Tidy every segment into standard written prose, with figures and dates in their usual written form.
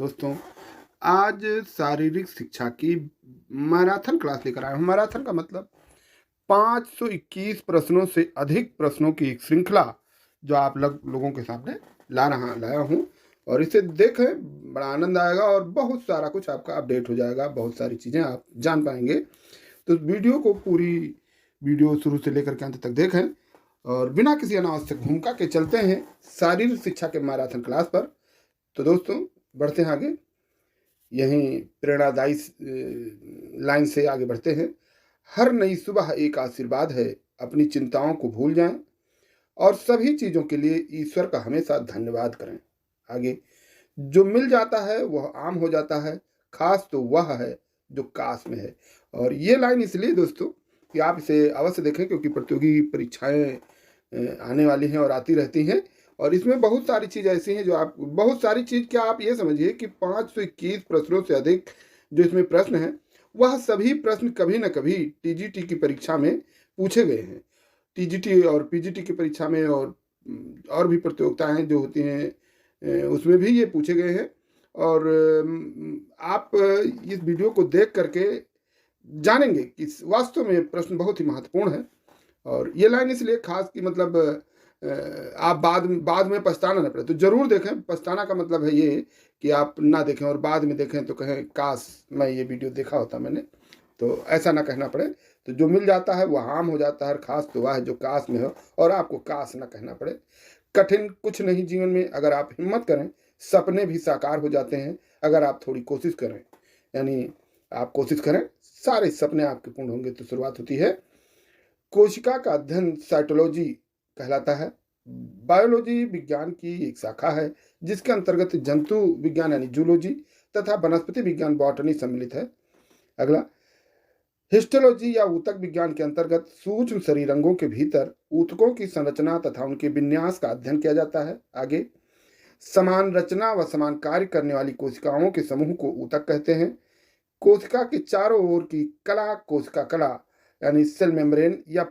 दोस्तों, आज शारीरिक शिक्षा की मैराथन क्लास लेकर आया हूँ। मैराथन का मतलब 521 प्रश्नों से अधिक प्रश्नों की एक श्रृंखला जो आप लोगों के सामने लाया हूँ। और इसे देखें, बड़ा आनंद आएगा और बहुत सारा कुछ आपका अपडेट हो जाएगा, बहुत सारी चीज़ें आप जान पाएंगे। तो वीडियो को पूरी वीडियो शुरू से लेकर के अंत तक देखें और बिना किसी अनावश्यक भूमिका के चलते हैं शारीरिक शिक्षा के मैराथन क्लास पर। तो दोस्तों, बढ़ते हैं आगे। यहीं प्रेरणादायी लाइन से आगे बढ़ते हैं। हर नई सुबह एक आशीर्वाद है, अपनी चिंताओं को भूल जाएं और सभी चीज़ों के लिए ईश्वर का हमेशा धन्यवाद करें। आगे, जो मिल जाता है वह आम हो जाता है, खास तो वह है जो काश में है। और ये लाइन इसलिए दोस्तों कि आप इसे अवश्य देखें, क्योंकि प्रतियोगी परीक्षाएं आने वाली हैं और आती रहती हैं। और इसमें बहुत सारी चीज़ ऐसी हैं जो आप बहुत सारी चीज़ क्या आप ये समझिए कि 521 प्रश्नों से अधिक जो इसमें प्रश्न हैं, वह सभी प्रश्न कभी न कभी टीजीटी की परीक्षा में पूछे गए हैं। टीजीटी और पीजीटी की परीक्षा में और भी प्रतियोगिताएं जो होती हैं उसमें भी ये पूछे गए हैं। और आप इस वीडियो को देख करके जानेंगे कि वास्तव में प्रश्न बहुत ही महत्वपूर्ण है। और ये लाइन इसलिए खास कि मतलब आप बाद में पछताना न पड़े, तो जरूर देखें। पछताना का मतलब है ये कि आप ना देखें और बाद में देखें तो कहें काश मैं ये वीडियो देखा होता मैंने, तो ऐसा ना कहना पड़े। तो जो मिल जाता है वह आम हो जाता है, खास तो वह है जो काश में हो, और आपको काश ना कहना पड़े। कठिन कुछ नहीं जीवन में, अगर आप हिम्मत करें सपने भी साकार हो जाते हैं। अगर आप थोड़ी कोशिश करें, यानी आप कोशिश करें, सारे सपने आपके पूर्ण होंगे। तो शुरुआत होती है। कोशिका का अध्ययन साइटोलॉजी कहलाता है। बायोलॉजी विज्ञान की एक शाखा है जिसके अंतर्गत जंतु विज्ञान यानी जूलॉजी तथा वनस्पति विज्ञान बॉटनी सम्मिलित है। अगला, हिस्टोलॉजी या ऊतक विज्ञान के अंतर्गत सूक्ष्म शरीरंगों के भीतर ऊतकों की संरचना तथा उनके विन्यास का अध्ययन किया जाता है। आगे, समान रचना व समान कार्य करने वाली कोशिकाओं के समूह को ऊतक कहते हैं। कोशिका के चारों ओर की कला कोशिका कला यानी सेल मेम्ब्रेन या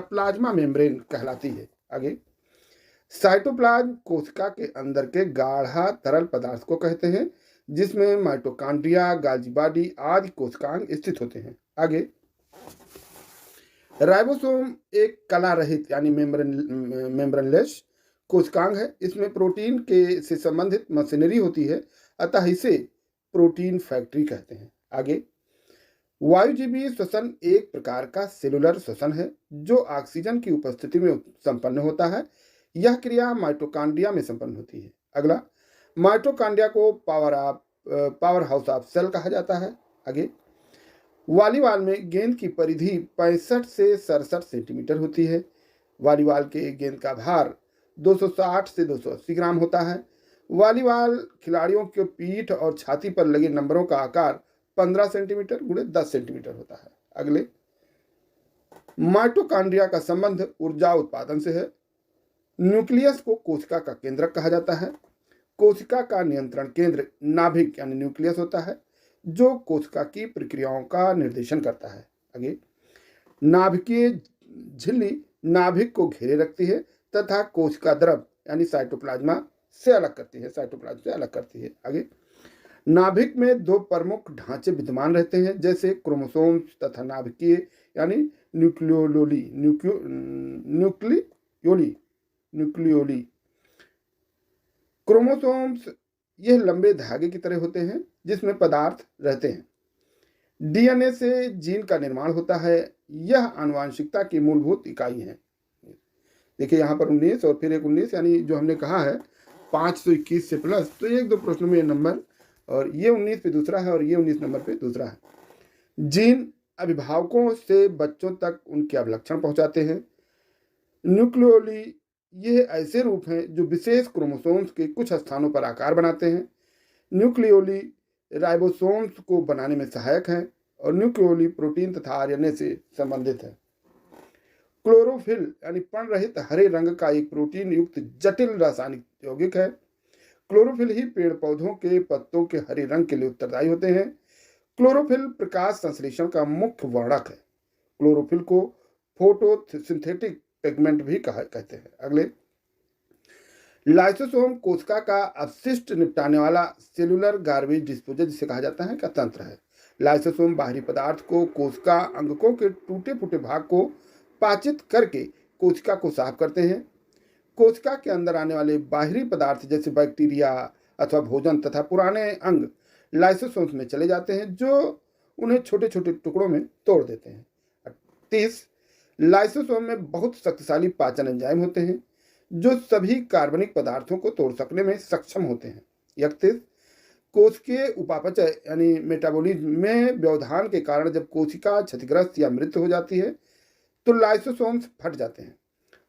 प्लाज्मा मेम्ब्रेन कहलाती है। आगे, साइटोप्लाज्म कोशिका के अंदर के गाढ़ा तरल पदार्थ को कहते हैं, जिसमें माइटोकॉन्ड्रिया, गाल्जी बॉडी आदि कोशिकांग स्थित होते हैं। आगे, राइबोसोम एक कला रहित यानी मेम्ब्रेनलेस कोशिकांग है। इसमें प्रोटीन के से संबंधित मशीनरी होती है, अतः इसे प्रोटीन फैक्ट्री कहते हैं। आगे, वायुजीवी श्वसन एक प्रकार का सेलुलर श्वसन है जो ऑक्सीजन की उपस्थिति में संपन्न होता है। यह क्रिया माइटोकॉन्ड्रिया में संपन्न होती है। अगला, माइटोकॉन्ड्रिया को पावर हाउस ऑफ सेल कहा जाता है। आगे, वॉलीबॉल में गेंद की परिधि 65 से 67 सेंटीमीटर होती है। वॉलीबॉल के गेंद का भार 260 से 280 ग्राम होता है। वॉलीबॉल खिलाड़ियों के पीठ और छाती पर लगे नंबरों का आकार 15 सेंटीमीटर गुणे 10 सेंटीमीटर होता है। अगले, माइटोकॉन्ड्रिया का संबंध ऊर्जा उत्पादन से है। न्यूक्लियस को कोशिका का केंद्रक कहा जाता है। कोशिका का नियंत्रण केंद्र नाभिक यानी न्यूक्लियस होता है, जो कोशिका की प्रक्रियाओं का निर्देशन करता है। आगे, नाभिकीय झिल्ली नाभिक को घेरे रखती है तथा कोशिका द्रव यानी साइटोप्लाज्मा से अलग करती है। आगे, नाभिक में दो प्रमुख ढांचे विद्यमान रहते हैं, जैसे क्रोमोसोम्स तथा नाभिकीय यानी न्यूक्लियोली। क्रोमोसोम्स यह लंबे धागे की तरह होते हैं जिसमें पदार्थ रहते हैं। डीएनए से जीन का निर्माण होता है। यह आनुवांशिकता की मूलभूत इकाई है। देखिए यहाँ पर 19 और फिर एक 19, यानी जो हमने कहा है 521 से प्लस, तो एक दो प्रश्नों में नंबर, और ये 19 पे दूसरा है और ये 19 नंबर पे दूसरा है। जीन अभिभावकों से बच्चों तक उनके अभिलक्षण पहुंचाते हैं। न्यूक्लियोली ये ऐसे रूप हैं जो विशेष क्रोमोसोम्स के कुछ स्थानों पर आकार बनाते हैं। न्यूक्लियोली राइबोसोम्स को बनाने में सहायक हैं और न्यूक्लियोली प्रोटीन तथा आरएनए से संबंधित है। क्लोरोफिल यानी पर्ण रहित हरे रंग का एक प्रोटीन युक्त जटिल रासायनिक यौगिक है। क्लोरोफिल ही पेड़ पौधों के पत्तों के हरे रंग के लिए उत्तरदायी होते हैं। क्लोरोफिल प्रकाश संश्लेषण का मुख्य वर्णक है। क्लोरोफिल को फोटोसिंथेटिक पिगमेंट भी कहते हैं। अगले, लाइसोसोम कोशिका का अपशिष्ट निपटाने वाला सेलुलर गार्बेज डिस्पोजल जिसे कहा जाता है का तंत्र है। लाइसोसोम बाहरी पदार्थ को कोशिका अंगकों के टूटे फूटे भाग को पाचित करके कोशिका को साफ करते हैं। कोशिका के अंदर आने वाले बाहरी पदार्थ जैसे बैक्टीरिया अथवा भोजन तथा पुराने अंग लाइसोसोम्स में चले जाते हैं, जो उन्हें छोटे छोटे टुकड़ों में तोड़ देते हैं। 30 लाइसोसोम में बहुत शक्तिशाली पाचन एंजाइम होते हैं जो सभी कार्बनिक पदार्थों को तोड़ सकने में सक्षम होते हैं। 31 कोशिकीय उपापचय यानी मेटाबॉलिज्म में व्यवधान के कारण जब कोशिका क्षतिग्रस्त या मृत हो जाती है तो लाइसोसोम्स फट जाते हैं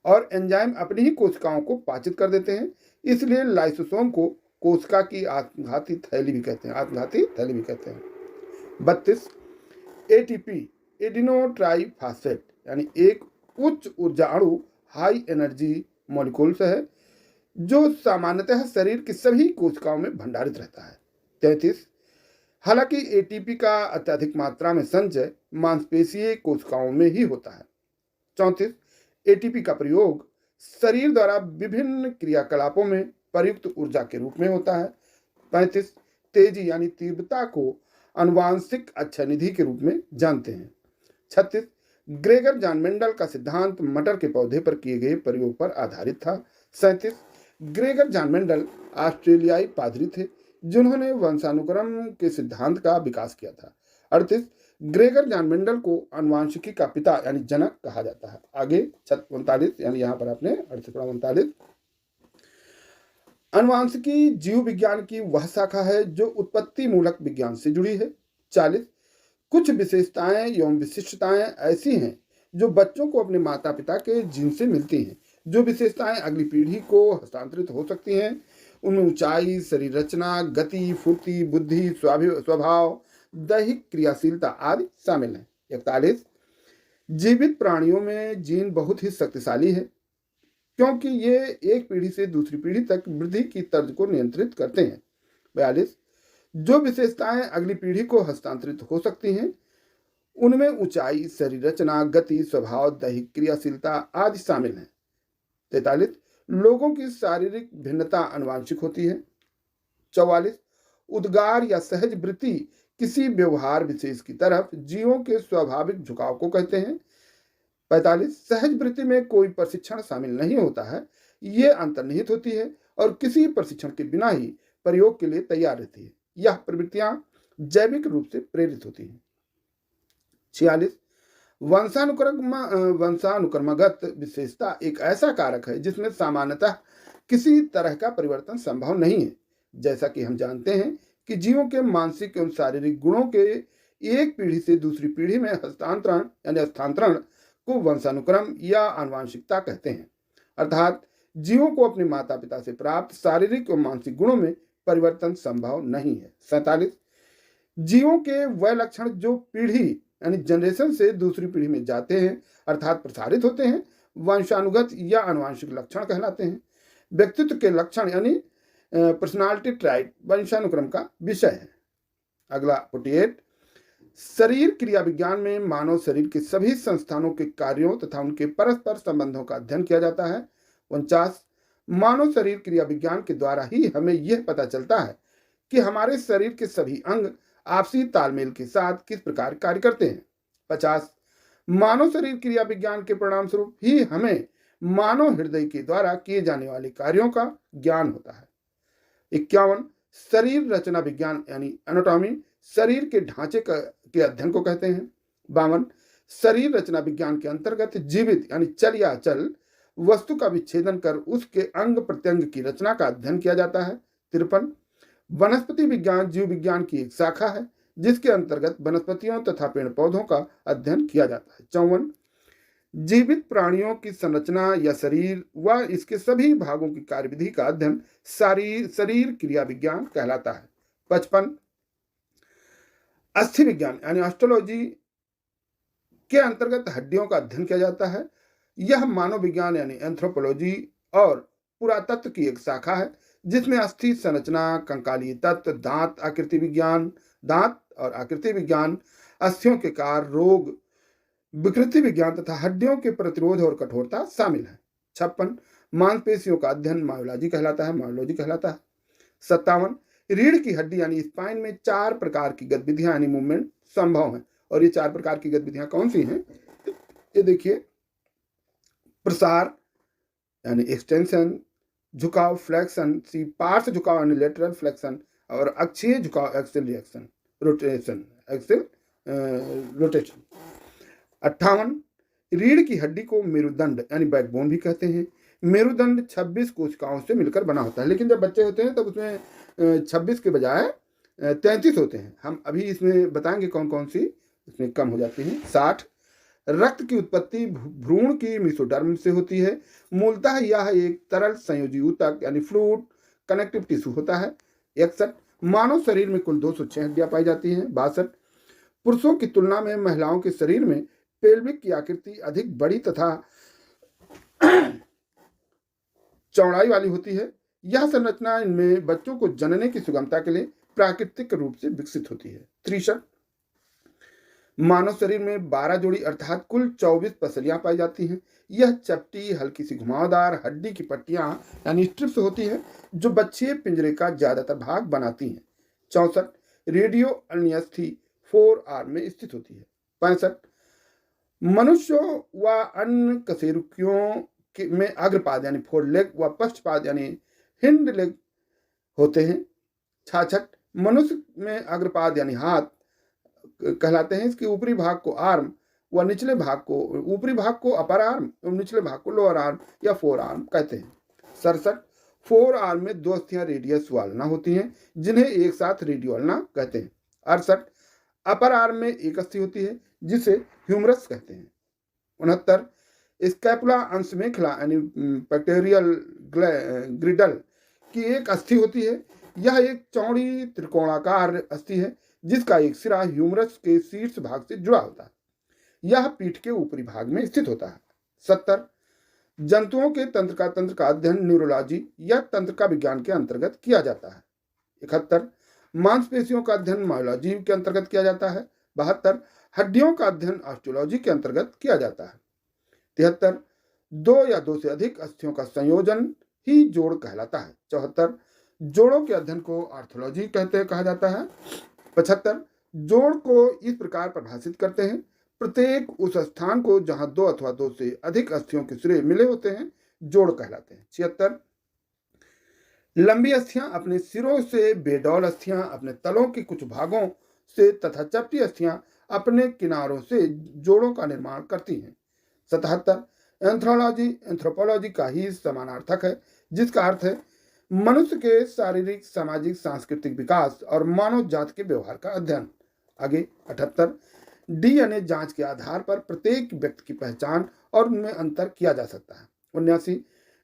और एंजाइम अपनी ही कोशिकाओं को पाचित कर देते हैं। इसलिए लाइसोसोम को कोशिका की आत्मघाती थैली भी कहते हैं। 32 एटीपी एडिनो ट्राइफॉस्फेट यानी एक उच्च ऊर्जा अणु हाई एनर्जी मॉलिक्यूल्स है जो सामान्यतः शरीर की सभी कोशिकाओं में भंडारित रहता है। 33 हालांकि एटीपी का अत्यधिक मात्रा में संचय मांसपेशीय कोशिकाओं में ही होता है। 34 एटीपी का प्रयोग शरीर द्वारा विभिन्न क्रियाकलापों में प्रयुक्त ऊर्जा के रूप में होता है। 35 तेजी यानी तीव्रता को आनुवांशिक अच्छानिधि के रूप में जानते हैं। 36 ग्रेगर जॉन मेंडल का सिद्धांत मटर के पौधे पर किए गए प्रयोग पर आधारित था। 37 ग्रेगर जॉन मेंडल ऑस्ट्रेलियाई पादरी थे जिन्होंने वंशानुक्रम के सिद्धांत का विकास किया था। 38 ग्रेगर जॉन मेंडल को आनुवांशिकी का पिता यानी जनक कहा जाता है। आगे 39 यानी यहाँ पर आपने 39 आनुवांशिकी जीव विज्ञान की वह शाखा है जो उत्पत्ति मूलक विज्ञान से जुड़ी है। 40 कुछ विशेषताएं एवं विशिष्टताएं ऐसी हैं जो बच्चों को अपने माता पिता के जीन से मिलती हैं। जो विशेषताएं अगली पीढ़ी को हस्तांतरित हो सकती हैं उनमें ऊंचाई, शरीर रचना, गति, फुर्ती, बुद्धि, स्वभाव, दैहिक क्रियाशीलता आदि शामिल हैं। 41 जीवित प्राणियों में जीन बहुत ही शक्तिशाली है क्योंकि ये एक पीढ़ी से दूसरी पीढ़ी तक वृद्धि की तर्ज को नियंत्रित करते हैं। 42 जो विशेषताएं अगली पीढ़ी को हस्तांतरित हो सकती हैं उनमें ऊंचाई, शरीर रचना, गति, स्वभाव, दैहिक क्रियाशीलता आदि शामिल हैं। 43 लोगों की शारीरिक भिन्नता आनुवांशिक होती है। 44 उद्गार या सहज वृत्ति किसी व्यवहार विशेष की तरफ जीवों के स्वाभाविक झुकाव को कहते हैं। 45 सहज वृत्ति में कोई प्रशिक्षण शामिल नहीं होता है, ये अंतर्निहित होती है और किसी प्रशिक्षण के बिना ही प्रयोग के लिए तैयार रहती है। यह प्रवृत्तियां जैविक रूप से प्रेरित होती हैं। 46 वंशानुक्रमगत विशेषता एक ऐसा कारक है जिसमें सामान्यतः किसी तरह का परिवर्तन संभव नहीं है। जैसा कि हम जानते हैं कि जीवों के मानसिक एवं शारीरिक गुणों के एक पीढ़ी से दूसरी पीढ़ी में हस्तांतरण यानी स्थानांतरण को वंशानुक्रम या आनुवांशिकता कहते हैं। अर्थात जीवों को अपने माता पिता से प्राप्त शारीरिक एवं मानसिक गुणों में परिवर्तन संभव नहीं है। 47 जीवों के वह लक्षण जो पीढ़ी यानी जनरेशन से दूसरी पीढ़ी में जाते हैं अर्थात प्रसारित होते हैं वंशानुगत या आनुवांशिक लक्षण कहलाते हैं। व्यक्तित्व के लक्षण यानी पर्सनालिटी ट्राइट वंशानुक्रम का विषय है। अगला 48 शरीर क्रिया विज्ञान में मानव शरीर के सभी संस्थानों के कार्यों तथा उनके परस्पर संबंधों का अध्ययन किया जाता है। 49 मानव शरीर क्रिया विज्ञान के द्वारा ही हमें यह पता चलता है कि हमारे शरीर के सभी अंग आपसी तालमेल के साथ किस प्रकार कार्य करते हैं। 50 मानव शरीर क्रिया विज्ञान के परिणाम स्वरूप ही हमें मानव हृदय के द्वारा किए जाने वाले कार्यों का ज्ञान होता है। 51 शरीर रचना विज्ञान यानी एनाटॉमी शरीर के ढांचे के अध्ययन को कहते हैं। 52 शरीर रचना विज्ञान के अंतर्गत जीवित यानी चल या अचल वस्तु का विच्छेदन कर उसके अंग प्रत्यंग की रचना का अध्ययन किया जाता है। 53 वनस्पति विज्ञान जीव विज्ञान की एक शाखा है जिसके अंतर्गत वनस्पतियों तथा पेड़ पौधों का अध्ययन किया जाता है। 54 जीवित प्राणियों की संरचना या शरीर व इसके सभी भागों की कार्यविधि का अध्ययन शरीर क्रिया विज्ञान कहलाता है। 55 अस्थि विज्ञान यानी ऑस्टियोलॉजी के अंतर्गत हड्डियों का अध्ययन किया जाता है। यह मानव विज्ञान यानी एंथ्रोपोलॉजी और पुरातत्व की एक शाखा है जिसमें अस्थि संरचना, कंकालीय तत्व, दांत और आकृति विज्ञान, अस्थियों के कार्य, रोग, विकृति विज्ञान तथा हड्डियों के प्रतिरोध और कठोरता शामिल है। 56 मांसपेशियों का अध्ययन मायोलॉजी कहलाता है। 57, रीढ़ की हड्डी यानी स्पाइन में 4 प्रकार की गतिविधियां यानी मूवमेंट संभव है। और ये 4 प्रकार की गतिविधियां कौन सी हैं? ये देखिए, प्रसार यानी एक्सटेंशन, झुकाव फ्लेक्शन, सी पार्श्व झुकाव यानी लेटरल फ्लेक्शन, और अक्षीय झुकाव axial reaction rotation axial rotation. 58, रीढ़ की हड्डी को मेरुदंड यानी बैकबोन भी कहते हैं। मेरुदंड 26 कोशिकाओं से मिलकर बना होता है, लेकिन जब बच्चे होते हैं तब उसमें 26 के बजाय 33 होते हैं। हम अभी इसमें बताएंगे कौन कौन सी इसमें कम हो जाती हैं। 60, रक्त की उत्पत्ति भ्रूण की मेसोडर्म से होती है। मूलतः यह एक तरल संयोजी ऊतक यानी फ्लूइड कनेक्टिव टिश्यू होता है। 61, मानव शरीर में कुल 206 हड्डियां पाई जाती हैं। 62, पुरुषों की तुलना में महिलाओं के शरीर में पेल्विक की आकृति अधिक बड़ी तथा चौड़ाई वाली होती है। यह संरचना इनमें बच्चों को जनने की सुगमता के लिए प्राकृतिक रूप से विकसित होती है। 63, मानव शरीर में 12 जोड़ी अर्थात कुल 24 पसलियां पाई जाती हैं। यह चपटी हल्की सी घुमावदार हड्डी की पट्टियां यानी स्ट्रिप्स होती हैं जो बच्चे पिंजरे का ज्यादातर भाग बनाती हैं। 64, रेडियो अन्यस्थी 4 आर्म में स्थित होती है। 65, मनुष्यों व अन्य कशेरुकियों में अग्रपाद यानी फोर लेग व पश्चपाद यानी हिंड लेग होते हैं। 66, मनुष्य में अग्रपाद यानी हाथ कहलाते हैं। इसके ऊपरी भाग को आर्म व निचले भाग को ऊपरी भाग को अपर आर्म एवं निचले भाग को लोअर आर्म या फोर आर्म कहते हैं। 67, फोर आर्म में 2 अस्थियां रेडियस वाल्ना होती हैं जिन्हें एक साथ रेडियोल्ना कहते हैं। 68, अपर आर्म में एक अस्थि होती है जिसे ह्यूमरस कहते हैं। 69, स्कैपुला अंश मेखला यानी पेक्टोरियल ग्रिडल की एक अस्थि होती है। यह एक चौड़ी त्रिकोणाकार अस्थि है जिसका एक सिरा ह्यूमरस के शीर्ष भाग से जुड़ा होता है। यह पीठ के ऊपरी भाग में स्थित होता है। 70, जंतुओं के तंत्र का अध्ययन न्यूरोलॉजी या तंत्रिका विज्ञान के अंतर्गत किया जाता है। 71, मांसपेशियों का अध्ययन मायोलॉजी के अंतर्गत किया जाता है। 72, हड्डियों का अध्ययन ऑस्टियोलॉजी के अंतर्गत किया जाता है। 73, 2 या 2 से अधिक अस्थियों का संयोजन ही जोड़ कहलाता है। 74, जोड़ों के अध्ययन को आर्थोलॉजी कहा जाता है। 75, जोड़ को इस प्रकार परिभाषित करते हैं, प्रत्येक उस स्थान को जहां 2 अथवा 2 से अधिक अस्थियों के सिरे मिले होते हैं जोड़ कहलाते हैं। 76, लंबी अस्थियां अपने सिरों से, बेडौल अस्थियां अपने तलों के कुछ भागों से तथा चपटी अस्थियां अपने किनारों से जोड़ों का निर्माण करती हैं। 77, एंथ्रोपोलॉजी का ही समानार्थक है जिसका अर्थ है मनुष्य के शारीरिक सामाजिक सांस्कृतिक विकास और मानव जाति के व्यवहार का अध्ययन। आगे 78, डीएनए जांच के आधार पर प्रत्येक व्यक्ति की पहचान और उनमें अंतर किया जा सकता है। 79,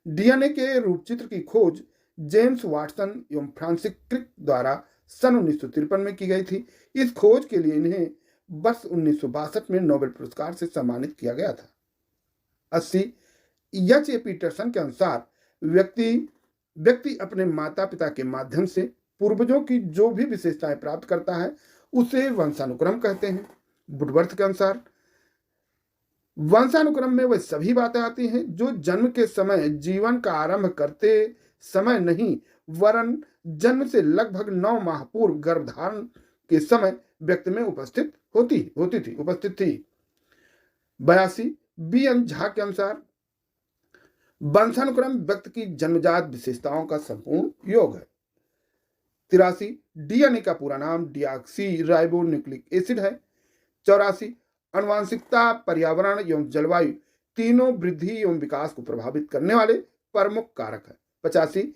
डीएनए के रूपचित्र की खोज जेम्स वाटसन एवं फ्रांसिस क्रिक द्वारा सन 1953 में की गई थी। इस खोज के लिए इन्हें वर्ष 1962 में नोबेल पुरस्कार से सम्मानित किया गया था। 80, एच.ए. पीटरसन के अनुसार व्यक्ति अपने माता पिता के माध्यम से पूर्वजों की जो भी विशेषताएं प्राप्त करता है उसे वंशानुक्रम कहते हैं। वुडवर्थ के अनुसार वंशानुक्रम में वह सभी बातें आती हैं जो जन्म के समय जीवन का आरंभ करते समय नहीं वरन जन्म से लगभग 9 माह पूर्व गर्भधारण के समय व्यक्ति में उपस्थित थी। 82, बी.एन. झा के अनुसार वंशानुक्रम व्यक्ति की जन्मजात विशेषताओं का संपूर्ण योग है। 83, डीएनए का पूरा नाम डीऑक्सी राइबो न्यूक्लिक एसिड है। 84, आनुवंशिकता, पर्यावरण एवं जलवायु तीनों वृद्धि एवं विकास को प्रभावित करने वाले प्रमुख कारक है। 85,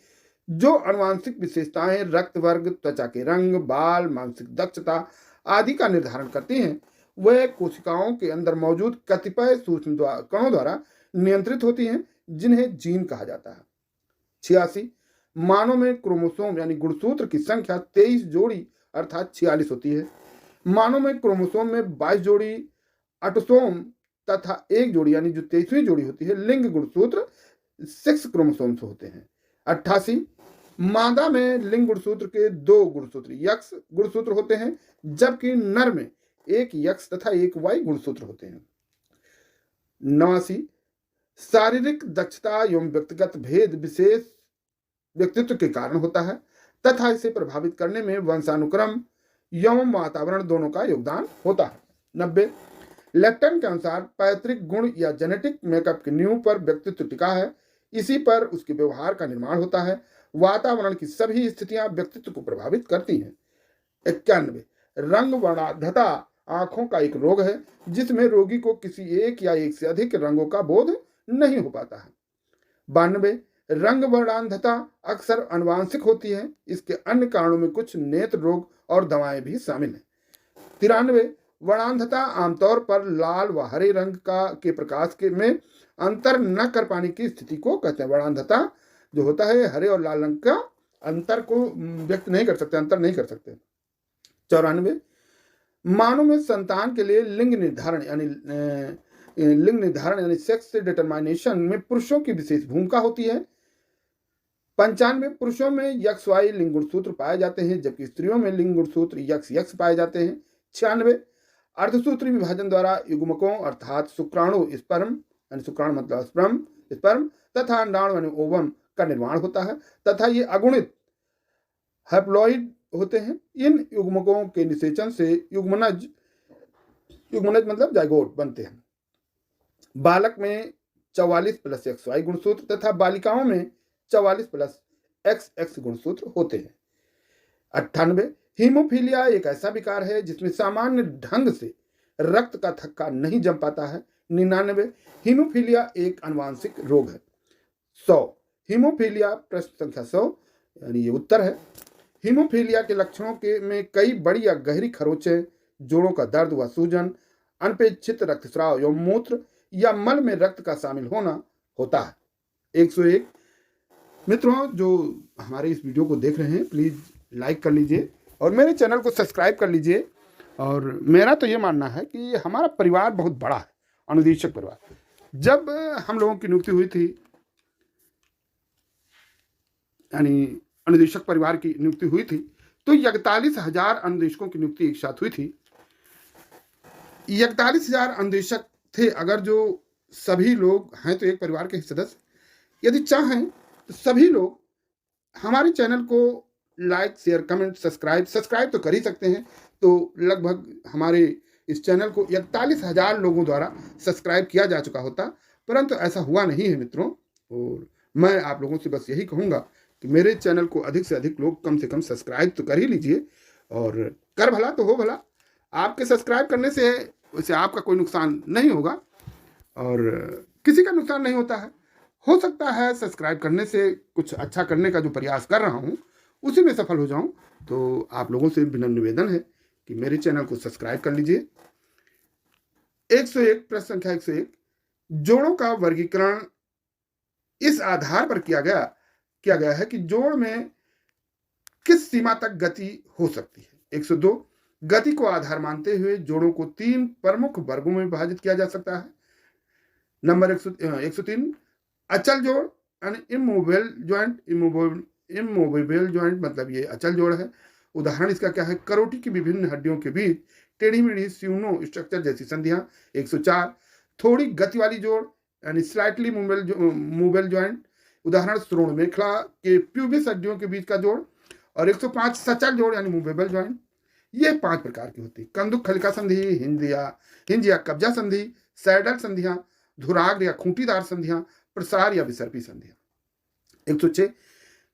जो आनुवंशिक विशेषताएं रक्त वर्ग, त्वचा के रंग, बाल, मानसिक दक्षता आदि का निर्धारण करती हैं वह कोशिकाओं के अंदर मौजूद कतिपय सूक्ष्म कणों द्वारा नियंत्रित होती हैं जिन्हें जीन कहा जाता है। 86, मानव में क्रोमोसोम यानी गुणसूत्र की संख्या 23 जोड़ी अर्थात 46 होती है। मानव में क्रोमोसोम में 22 जोड़ी ऑटोसोम तथा 1 जोड़ी यानी जो 23वीं जोड़ी होती है लिंग गुणसूत्र 6 क्रोमोसोम्स होते हैं। 88, मादा में लिंग गुणसूत्र के 2 गुणसूत्र यक्स गुणसूत्र होते हैं जबकि नर में 1 यक्स तथा 1 वाई गुणसूत्र होते हैं। 89, शारीरिक दक्षता एवं व्यक्तिगत भेद विशेष व्यक्तित्व के कारण होता है तथा इसे प्रभावित करने में वंशानुक्रम एवं वातावरण दोनों का योगदान होता है। 90 लेफ्टन के अनुसार पैतृक गुण या जेनेटिक मेकअप की नींव पर व्यक्तित्व टिका है, इसी पर उसके व्यवहार का निर्माण होता है। वातावरण की सभी स्थितियां व्यक्तित्व को प्रभावित करती हैं। 91 रंग वर्णांधता आंखों का एक रोग है जिसमें रोगी को किसी एक या एक से अधिक रंगों का बोध नहीं हो पाता है। 92 रंग वर्णांधता अक्सर आनुवांशिक होती है, इसके अन्य कारणों में कुछ नेत्र रोग और दवाएं भी शामिल हैं। 93 वर्णांधता आमतौर पर लाल व हरे रंग के प्रकाश में अंतर न कर पाने की स्थिति को कहते हैं। वर्णांधता जो होता है हरे और लाल रंग का अंतर को व्यक्त नहीं कर सकते, अंतर नहीं कर सकते। 94 मानव में संतान के लिए लिंग निर्धारण यानी सेक्स डिटरमाइनेशन में पुरुषों की विशेष भूमिका होती है। 95 पुरुषों में यक्स वाई लिंग गुणसूत्र पाए जाते हैं जबकि स्त्रियों में लिंग गुणसूत्र यक्स यक्स पाए जाते हैं। 96 अर्धसूत्री विभाजन द्वारा युग्मकों अर्थात शुक्राणु शुक्राणु मतलब स्पर्म तथा अंडाणु यानी ओवम का निर्माण होता है तथा ये अगुणित हैप्लॉइड होते हैं। इन युग्मकों के निषेचन से युग्मनज मतलब जाइगोट बनते हैं। बालक में 44+ XY गुणसूत्र तथा बालिकाओं में 44+ XX गुणसूत्र होते हैं। 98 हीमोफीलिया एक ऐसा विकार है जिसमें सामान्य ढंग से रक्त का थक्का नहीं जम पाता है। 99 हीमोफीलिया एक आनुवांशिक रोग है। 100 हीमोफीलिया प्रश्न संख्या 100 यानी ये उत्तर है। हीमोफीलिया के लक्षणों में कई बड़ी या गहरी खरोंचें, जोड़ों का दर्द व सूजन, अनपेक्षित रक्तस्राव एवं मूत्र या मल में रक्त का शामिल होना होता है। 101 मित्रों जो हमारे इस वीडियो को देख रहे हैं प्लीज़ लाइक कर लीजिए और मेरे चैनल को सब्सक्राइब कर लीजिए। और मेरा तो ये मानना है कि हमारा परिवार बहुत बड़ा है, अनुदेशक परिवार। जब हम लोगों की नियुक्ति हुई थी यानी अनुदेशक परिवार की नियुक्ति हुई थी तो 41,000 अनुदेशकों की नियुक्ति एक साथ हुई थी। 41,000 अनुदेशक थे। अगर जो सभी लोग हैं तो एक परिवार के सदस्य यदि चाहें तो सभी लोग हमारे चैनल को लाइक शेयर कमेंट सब्सक्राइब तो कर ही सकते हैं। तो लगभग हमारे इस चैनल को 41,000 लोगों द्वारा सब्सक्राइब किया जा चुका होता, परंतु ऐसा हुआ नहीं है मित्रों। और मैं आप लोगों से बस यही कहूँगा कि मेरे चैनल को अधिक से अधिक लोग कम से कम सब्सक्राइब तो कर ही लीजिए। और कर भला तो हो भला, आपके सब्सक्राइब करने से वैसे आपका कोई नुकसान नहीं होगा और किसी का नुकसान नहीं होता है। हो सकता है सब्सक्राइब करने से कुछ अच्छा करने का जो प्रयास कर रहा हूँ उसी में सफल हो जाऊं। तो आप लोगों से विनम्र निवेदन है कि मेरे चैनल को सब्सक्राइब कर लीजिए। 101 प्रश्न संख्या 101 जोड़ों का वर्गीकरण इस आधार पर किया गया है कि जोड़ में किस सीमा तक गति हो सकती है। 102 गति को आधार मानते हुए जोड़ों को 3 प्रमुख वर्गों में विभाजित किया जा सकता है। नंबर 103 अचल जोड़ यानी इमूवेबल जॉइंट मतलब ये अचल जोड़ है। उदाहरण इसका क्या है, करोटी की विभिन्न हड्डियों के बीच टेढ़ी मेढ़ी स्यूनो स्ट्रक्चर जैसी संधियां। 104 थोड़ी गति वाली जोड़ यानी स्लाइटली मूवेबल जॉइंट, उदाहरण श्रोण मेखला के प्यूबिस हड्डियों के बीच का जोड़। और 105 सचल जोड़ यानी मूवेबल जॉइंट। ये 5 प्रकार की होती है। कंदुक खलिका संधि, हिंज या कब्जा संधि, सैडल संधियां, धुराग्र या खूंटीदार संधियां, प्रसार या विसर्पी संधियां। 106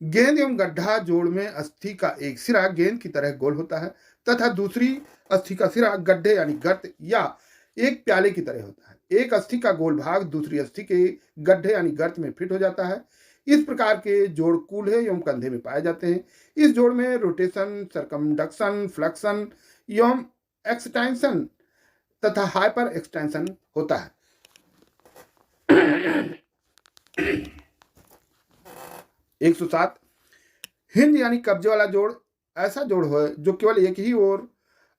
गेंद एवं गड्ढा जोड़ में अस्थि का एक सिरा गेंद की तरह गोल होता है तथा दूसरी अस्थि का सिरा गड्ढे यानी गर्त या एक प्याले की तरह होता है। एक अस्थि का गोल भाग दूसरी अस्थि के गड्ढे यानी गर्त में फिट हो जाता है। इस प्रकार के जोड़ कूल्हे एवं कंधे में पाए जाते हैं। इस जोड़ में रोटेशन, सर्कमडक्शन, फ्लक्शन एवं एक्सटेंशन तथा हाइपर एक्सटेंशन होता है। 107 हिंज यानी कब्जे वाला जोड़ ऐसा जोड़ है जो केवल एक ही ओर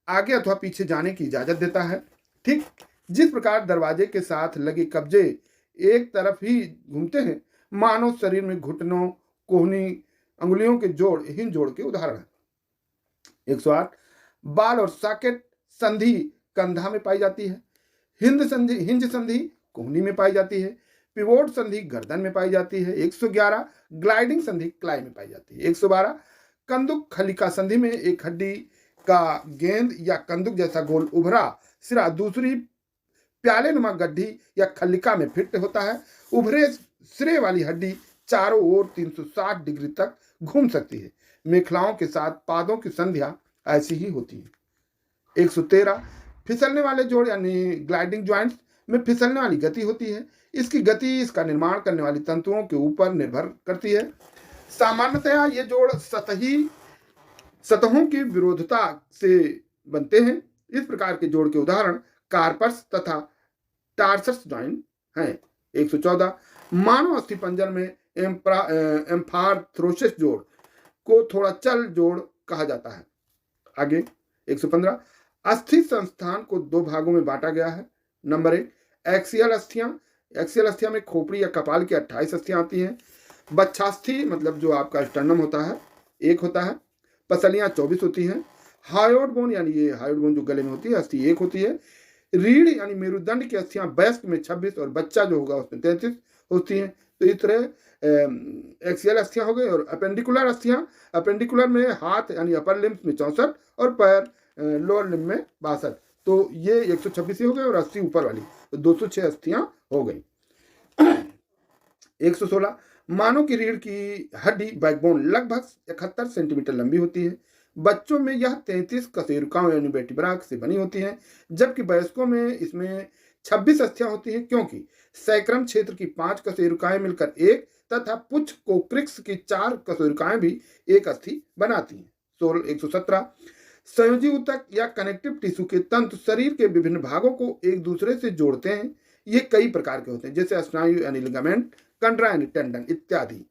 आगे अथवा पीछे जाने की इजाजत देता है। ठीक जिस प्रकार दरवाजे के साथ लगे कब्जे एक तरफ ही घूमते हैं, मानव शरीर में घुटनों, कोहनी, अंगुलियों के जोड़ हिंज जोड़ के उदाहरण है। 108 बाल और सॉकेट संधि कंधा में पाई जाती है। हिंज संधि कोहनी में पाई जाती है। पिवोट संधि गर्दन में पाई जाती है। 111 ग्लाइडिंग संधि कलाई में पाई जाती है। 112 कंदुक खलिका संधि में एक हड्डी का गेंद या कंदुक जैसा गोल उभरा सिरा दूसरी प्याले नुमा गड्ढी या खलिका में फिट होता है। उभरे सिरे वाली हड्डी चारों ओर 360 डिग्री तक घूम सकती है। मेखलाओं के साथ पादों की संधियां ऐसी ही होती है। 113 फिसलने वाले जोड़ यानी ग्लाइडिंग ज्वाइंट्स में फिसलने वाली गति होती है। इसकी गति इसका निर्माण करने वाली तंतुओं के ऊपर निर्भर करती है। सामान्यतया ये जोड़ सतहों की विरोधता से बनते हैं। इस प्रकार के जोड़ के उदाहरण कार्पस तथा टार्सस जॉइंट हैं। 114 मानव अस्थिपंजर में एम्फारथ्रोसिस जोड़ को थोड़ा चल जोड़ कहा जाता है। आगे 115 अस्थि संस्थान को दो भागों में बांटा गया है। नंबर 1 एक्सियल अस्थियां। एक्सियल अस्थियां में खोपड़ी या कपाल की 28 अस्थियां आती हैं। बच्छास्थि मतलब जो आपका स्टर्नम होता है 1 होता है। पसलियां 24 होती हैं। हायोड बोन यानी ये हायोड बोन जो गले में होती है अस्थि 1 होती है। रीढ़ यानी मेरुदंड की अस्थियां वयस्क में 26 और बच्चा जो होगा उसमें 33 होती हैं। तो इस तरह एक्सियल अस्थियां हो गई। और अपेंडिकुलर अस्थियां, अपेंडिकुलर में हाथ यानी अपर लिम्स में 64 और पैर लोअर लिम्ब में 62। तो ये 126 हो गए और 80 ऊपर वाली तो 206 अस्थियां हो गई। 116 मानव की रीढ़ की हड्डी बैकबोन लगभग 71 सेंटीमीटर लंबी होती है। बच्चों में यह 33 कशेरुकाओं यानी वर्टिब्रा से बनी होती है, जबकि वयस्कों में इसमें 26 अस्थियां होती हैं, क्योंकि सैक्रम क्षेत्र की 5 कशेरुकाएं मिलकर एक तथा पुच्छ कोक्रिक्स की 4 कशेरुकाएं भी एक अस्थि बनाती हैं। 117 संयोजी ऊतक या कनेक्टिव टिश्यू के तंतु शरीर के विभिन्न भागों को एक दूसरे से जोड़ते हैं। ये कई प्रकार के होते हैं, जैसे स्नायु यानी लिगामेंट, कंडरा यानी टेंडन इत्यादि।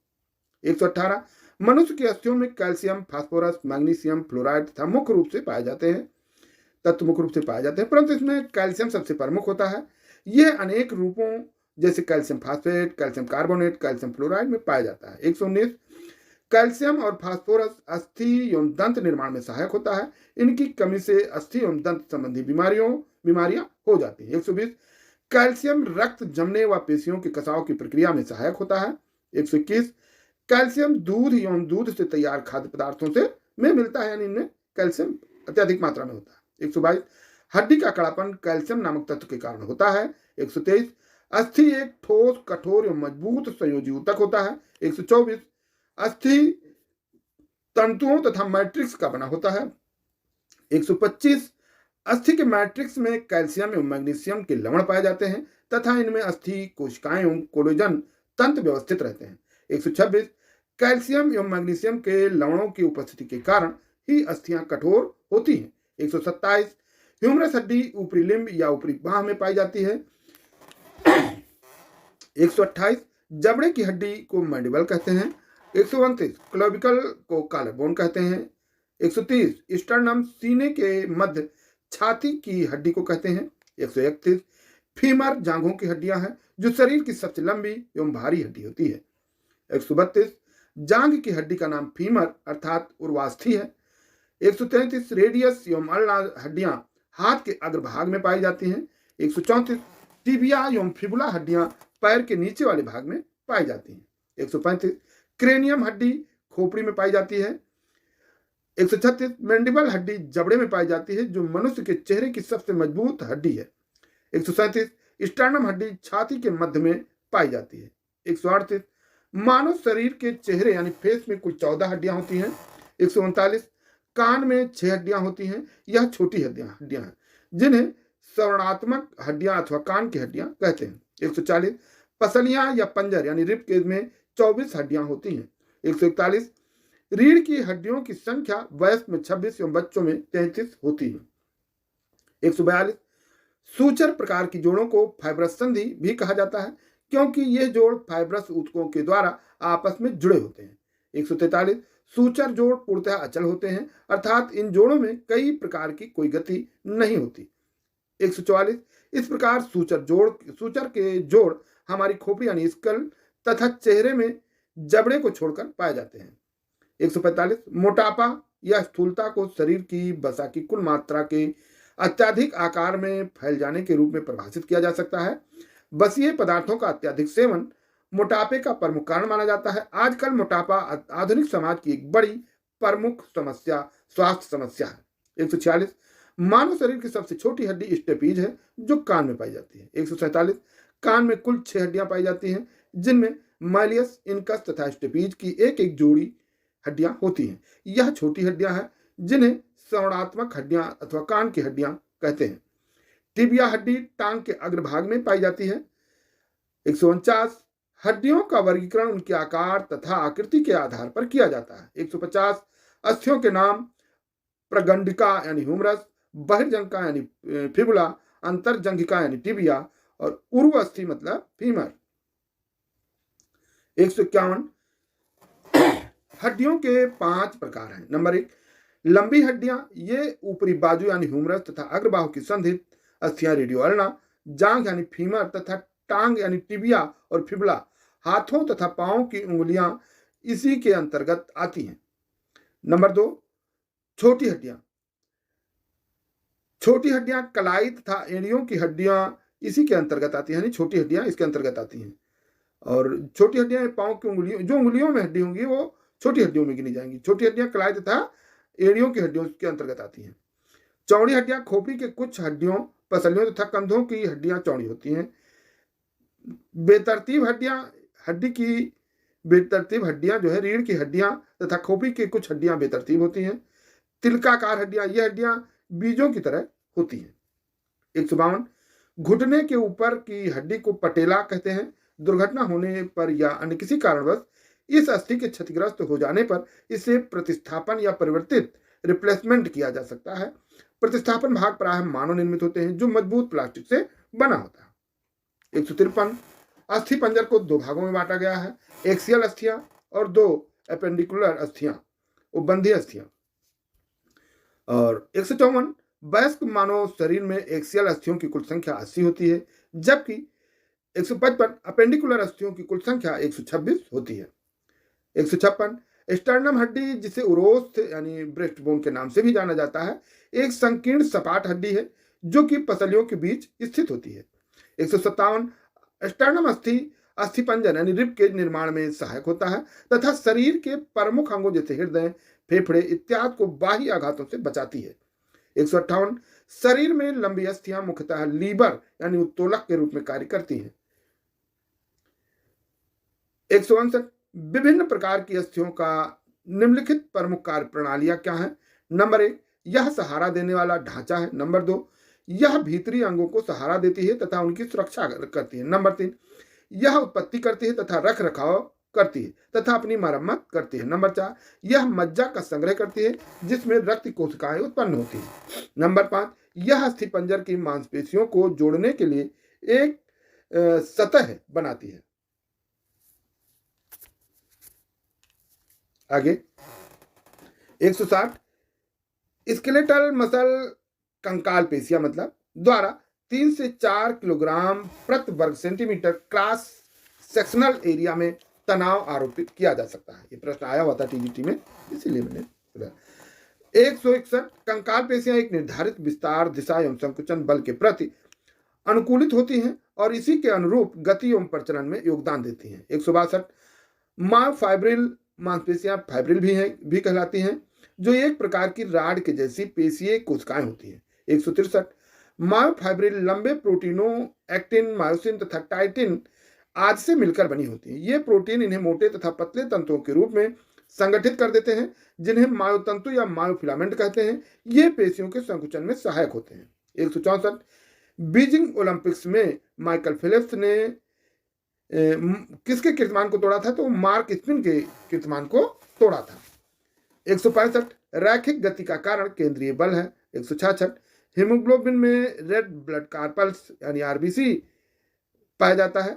118 मनुष्य की अस्थियों में कैल्शियम, फास्फोरस, मैग्नीशियम, फ्लोराइड तथा मुख्य रूप से पाए जाते हैं, तत्व मुख्य रूप से पाए जाते हैं, परंतु इसमें कैल्शियम सबसे प्रमुख होता है। यह अनेक रूपों जैसे calcium phosphate, calcium carbonate, calcium fluoride में पाया जाता है। 119 कैल्शियम और फास्फोरस अस्थि एवं दंत निर्माण में सहायक होता है। इनकी कमी से अस्थि एवं दंत संबंधी बीमारियां हो जाती हैं। 120 कैल्शियम रक्त जमने व पेशियों के कसाव की प्रक्रिया में सहायक होता है। 121 कैल्शियम दूध एवं दूध से तैयार खाद्य पदार्थों से में मिलता है, यानी इनमें कैल्शियम अत्यधिक मात्रा में होता है। 122 हड्डी का कड़ापन कैल्शियम नामक तत्व के कारण होता है। 123 अस्थि एक ठोस, कठोर एवं मजबूत संयोजी ऊतक होता है। 124 अस्थि तंतुओं तथा मैट्रिक्स का बना होता है। 125 अस्थि के मैट्रिक्स में कैल्शियम एवं मैग्नीशियम के लवण पाए जाते हैं तथा इनमें अस्थि कोशिकाएं एवं कोलेजन तंत्र व्यवस्थित रहते हैं। 126 कैल्शियम एवं मैग्नीशियम के लवणों की उपस्थिति के कारण ही अस्थियां कठोर होती हैं। 127 ह्यूमरस हड्डी ऊपरी लिम्ब या ऊपरी बाह में पाई जाती है। 128 जबड़े की हड्डी को मैंडिबल कहते हैं। 129 क्लोविकल को कॉलर बोन कहते हैं। 130 स्टर्नम सीने के मध्य छाती की हड्डी को कहते हैं। 131 फीमर जांघों की हड्डियां हैं जो शरीर की सबसे लंबी एवं भारी हड्डी होती है। 132 जांघ की हड्डी का नाम फीमर अर्थात उर्वास्थि है। 133 रेडियस एवं अल्नार हड्डियां हाथ के अग्रभाग में पाई जाती हैं। 134 टिबिया एवं फिबुला हड्डियां पैर के नीचे वाले भाग में पाई जाती हैं। 135 क्रेनियम हड्डी खोपड़ी में पाई जाती है। 136 मैंडिबल हड्डी जबड़े में पाई जाती है जो मनुष्य के चेहरे की सबसे मजबूत हड्डी है। 137 स्टर्नम हड्डी छाती के मध्य में पाई जाती है। 138 मानव शरीर के चेहरे यानी फेस में कुल 14 हड्डियां होती हैं। 139 कान में 6 हड्डियां होती हैं। यह छोटी हड्डियां हैं जिन्हें सवर्णात्मक हड्डियां अथवा कान की हड्डियां कहते हैं। 140 पसलियां या पंजर यानी रिब केज में 24 हड्डियां होती हैं। 141 रीढ़ की हड्डियों की संख्या वयस्क में 26 एवं बच्चों में 33 होती है। 142 सूचर प्रकार की जोड़ों को फाइब्रस संधि भी कहा जाता है क्योंकि ये जोड़ फाइब्रस ऊतकों के द्वारा आपस में जुड़े होते हैं। 143 सूचर जोड़ पूर्णतः अचल होते हैं अर्थात इन जोड़ों में कई प्रकार की कोई गति नहीं होती। 144 इस प्रकार सूचर के जोड़ हमारी खोपड़ी यानी स्कल तथा चेहरे में जबड़े को छोड़कर पाए जाते हैं। 145 मोटापा या स्थूलता को शरीर की वसा की कुल मात्रा के अत्यधिक आकार में फैल जाने के रूप में परिभाषित किया जा सकता है। बसीय पदार्थों का अत्यधिक सेवन मोटापे का प्रमुख कारण माना जाता है। आजकल मोटापा आधुनिक समाज की एक बड़ी प्रमुख समस्या, स्वास्थ्य समस्या है। 146, मानव शरीर की सबसे छोटी हड्डी स्टेपीज है जो कान में पाई जाती है। 147, कान में कुल 6 हड्डियां पाई जाती हैं जिनमें मालियस, इनकस तथा स्टेपीज की एक एक जोड़ी हड्डियां होती हैं। यह छोटी हड्डियां हैं जिन्हें संवर्णात्मक हड्डियां अथवा कान की हड्डियां कहते हैं। टिबिया हड्डी टांग के अग्रभाग में पाई जाती है। 149, हड्डियों का वर्गीकरण उनके आकार तथा आकृति के आधार पर किया जाता है। 150, अस्थियों के नाम प्रगंडिका यानी ह्यूमरस, बहिर्जंघिका यानी फिबुला, अंतर्जंघिका यानी टिबिया और उर्व अस्थि मतलब फीमर। 151, हड्डियों के 5 प्रकार हैं। नंबर 1, लंबी हड्डियां, ये ऊपरी बाजू यानी ह्यूमरस तथा अग्रबाहु की संधित अस्थियां रेडियो अल्ना, जांघ यानी फीमर तथा टांग यानी टिबिया और फिबुला, हाथों तथा पांवों की उंगलियां इसी के अंतर्गत आती हैं। नंबर 2, छोटी हड्डियां, छोटी हड्डियां कलाई तथा एड़ियों की हड्डियां इसी के अंतर्गत आती हैं, यानी छोटी हड्डियां इसके अंतर्गत आती हैं। और छोटी हड्डियां पांव की उंगलियों, जो उंगलियों में हड्डी होंगी वो छोटी हड्डियों में गिनी जाएंगी। छोटी हड्डियां कलाई तथा एड़ियों की हड्डियों के अंतर्गत आती हैं। चौड़ी हड्डियां, खोपड़ी के कुछ हड्डियों, पसलियों तथा कंधों की हड्डियां चौड़ी होती हैं। बेतरतीब हड्डियां, हड्डी की बेतरतीब हड्डियां जो है रीढ़ की हड्डियां तथा खोपड़ी की कुछ हड्डियां बेतरतीब होती हैं। तिलकाकार हड्डियां, ये हड्डियां बीजों की तरह होती हैं। 152, घुटने के ऊपर की हड्डी को पटेला कहते हैं। दुर्घटना होने पर या अन्य किसी कारणवश इस अस्थि के क्षतिग्रस्त हो जाने पर इसे प्रतिस्थापन या परिवर्तित रिप्लेसमेंट किया जा सकता है। प्रतिस्थापन भाग प्रायः मानव निर्मित होते हैं जो मजबूत प्लास्टिक से बना होता है। 153, अस्थि पंजर को 2 भागों में बांटा गया है, एक्सियल अस्थियां और 2 एपेंडिकुलर अस्थियां, उपबंधीय अस्थियां। और 154, वयस्क मानव शरीर में एक्सियल अस्थियों की कुल संख्या 80 होती है, जबकि 155 अपेंडिकुलर अस्थियों की कुल संख्या 126 होती है। 156, स्टर्नम हड्डी, जिसे उरोस्थ यानी ब्रेस्ट बोन के नाम से भी जाना जाता है, एक संकीर्ण सपाट हड्डी है जो कि पसलियों के बीच स्थित होती है। 157, स्टर्नम अस्थिपंजर यानी रिब के निर्माण में सहायक होता है तथा शरीर के प्रमुख अंगों जैसे हृदय, फेफड़े इत्यादि को बाह्य आघातों से बचाती है। 158, शरीर में लंबी अस्थियां मुख्यतः लीवर यानी उत्तोलक के रूप में कार्य करती हैं। 159, विभिन्न प्रकार की अस्थियों का निम्नलिखित प्रमुख कार्य प्रणालियां क्या हैं? नंबर 1, यह सहारा देने वाला ढांचा है। नंबर 2, यह भीतरी अंगों को सहारा देती है तथा उनकी सुरक्षा करती है। नंबर 3, यह उत्पत्ति करती है तथा रख रखाव करती है तथा अपनी मरम्मत करती है। नंबर 4, यह मज्जा का संग्रह करती है जिसमें रक्त कोशिकाएं उत्पन्न होती हैं। नंबर 5, यह अस्थिपंजर की मांसपेशियों को जोड़ने के लिए एक सतह बनाती है। आगे 160, स्केलेटल मसल कंकाल पेशियां मतलब द्वारा 3 से 4 किलोग्राम प्रति वर्ग सेंटीमीटर क्रॉस सेक्शनल एरिया में तनाव आरोपित किया जा सकता है। ये प्रश्न आया हुआ था टीजीटी में, इसीलिए मैंने 161, कंकाल पेशियां एक निर्धारित विस्तार, दिशा एवं संकुचन बल के प्रति अनुकूलित होती हैं और इसी के अनुरूप गति एवं प्रचलन में योगदान देती हैं। 162, मायोफाइब्रिल मांसपेशियां फाइब्रिल भी कहलाती हैं जो एक प्रकार की राड के जैसी पेशीय कोशिकाएं होती हैं। 163, मायोफाइब्रिल लंबे प्रोटीनों एक्टिन, मायोसिन तथा टाइटिन आदि से मिलकर बनी होती हैं। ये प्रोटीन इन्हें मोटे तथा पतले तंतुओं के रूप में संगठित कर देते हैं जिन्हें मायोतंतु या मायोफिलामेंट कहते हैं। ये पेशियों के संकुचन में सहायक होते हैं। 164, बीजिंग ओलंपिक्स में माइकल फेल्प्स ने किसके कीर्तिमान को तोड़ा था? तो मार्क स्पिन के कीर्तिमान को तोड़ा था। 165, रैखिक गति का कारण केंद्रीय बल है। 166, हीमोग्लोबिन में रेड ब्लड कार्पल्स यानी आरबीसी पाया जाता है।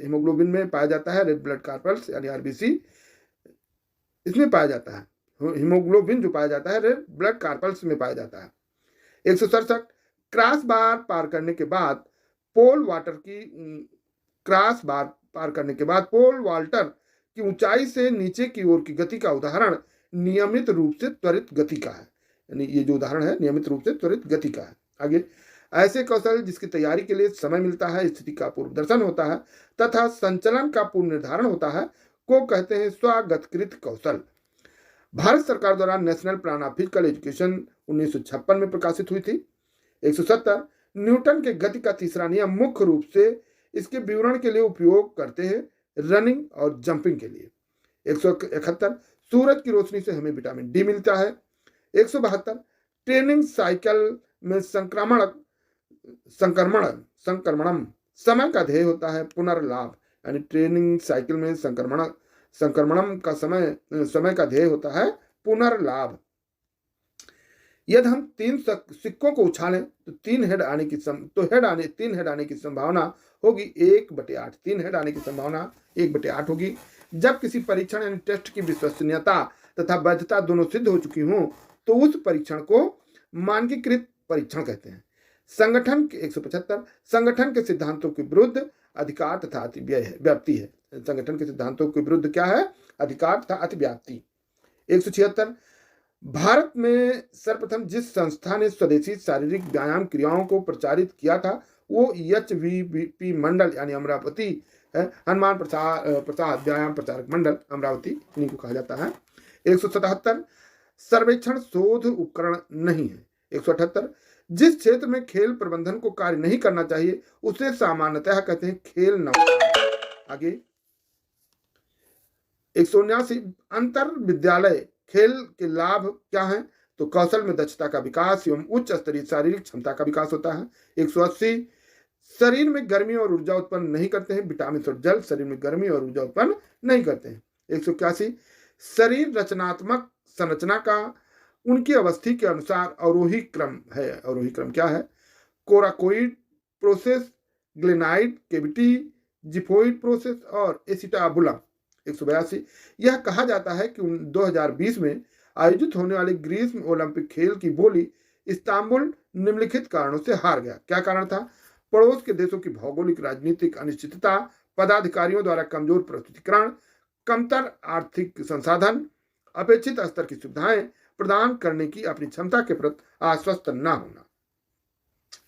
हीमोग्लोबिन में पाया जाता है रेड ब्लड कार्पल्स यानी आरबीसी, इसमें पाया जाता है। हीमोग्लोबिन जो पाया जाता है रेड ब्लड कार्पल्स में पाया जाता है। 167, क्रॉस बार पार करने के बाद पोल वाल्टर की ऊंचाई से नीचे की ओर की गति का उदाहरण नियमित रूप से त्वरित गति का है। यानी ये जो उदाहरण है नियमित रूप से त्वरित गति का है। आगे ऐसे कौशल जिसकी तैयारी के लिए समय मिलता है, स्थिति का पूर्व दर्शन होता है तथा संचलन का पूर्व निर्धारण होता है को कहते हैं स्वागतकृत कौशल। भारत सरकार द्वारा national plan of physical education 1956 में प्रकाशित हुई थी। 170 न्यूटन के गति का तीसरा नियम मुख्य रूप से इसके विवरण के लिए उपयोग करते हैं रनिंग और जंपिंग के लिए। 171 सूरज की रोशनी से हमें विटामिन डी मिलता है। 172 ट्रेनिंग साइकिल में संक्रमणम समय का ध्येय होता है पुनर्लाभ, यानी ट्रेनिंग साइकिल में संक्रमणम का समय का ध्येय होता है पुनर्लाभ। यदि हम 3 सिक्कों को उछालें तो 3 हेड आने की संभावना होगी 1/8। 3 हेड आने की संभावना 1/8 होगी। जब किसी परीक्षण यानी टेस्ट की विश्वसनीयता तथा वैधता दोनों सिद्ध हो चुकी हों तो उस परीक्षण को मानकीकृत परीक्षण कहते हैं। संगठन के 175 संगठन के सिद्धांतों के विरुद्ध अधिकार तथा अतिव्याप्ति है। संगठन के सिद्धांतों के विरुद्ध क्या है? अधिकार तथा अतिव्याप्ति। 176 भारत में सर्वप्रथम जिस संस्था ने स्वदेशी शारीरिक व्यायाम क्रियाओं को प्रचारित किया था वो HVP मंडल यानी अमरावती है, हनुमान प्रसाद व्यायाम प्रचारक मंडल अमरावती, इन्हीं को कहा जाता है। 177 सर्वेक्षण शोध उपकरण नहीं है। 178 जिस क्षेत्र में खेल प्रबंधन को कार्य नहीं करना चाहिए उसे सामान्यतः कहते हैं खेल नवाचार। आगे 179 अंतर विद्यालय खेल के लाभ क्या हैं? तो कौशल में दक्षता का विकास एवं उच्च स्तरीय शारीरिक क्षमता का विकास होता है। 180 शरीर में गर्मी और ऊर्जा उत्पन्न नहीं करते हैं। विटामिन और जल शरीर में गर्मी और ऊर्जा उत्पन्न नहीं करते हैं। 181 शरीर रचनात्मक संरचना का उनकी अवस्थी के अनुसार अवरोही क्रम है। अवरोही क्रम क्या है? कोराकोइड प्रोसेस, ग्लेनाइड केविटी, जिफोइड प्रोसेस और एसिटाबुलम। 182 यह कहा जाता है कि 2020 में आयोजित होने वाले ग्रीष्म ओलंपिक खेल की बोली इस्तांबुल निम्नलिखित कारणों से हार गया। क्या कारण था? पड़ोस के देशों की भौगोलिक राजनीतिक अनिश्चितता, पदाधिकारियों द्वारा कमजोर प्रस्तुतिकरण, कमतर आर्थिक संसाधन, अपेक्षित स्तर की सुविधाएं प्रदान करने की अपनी क्षमता के प्रति आश्वस्त न होना।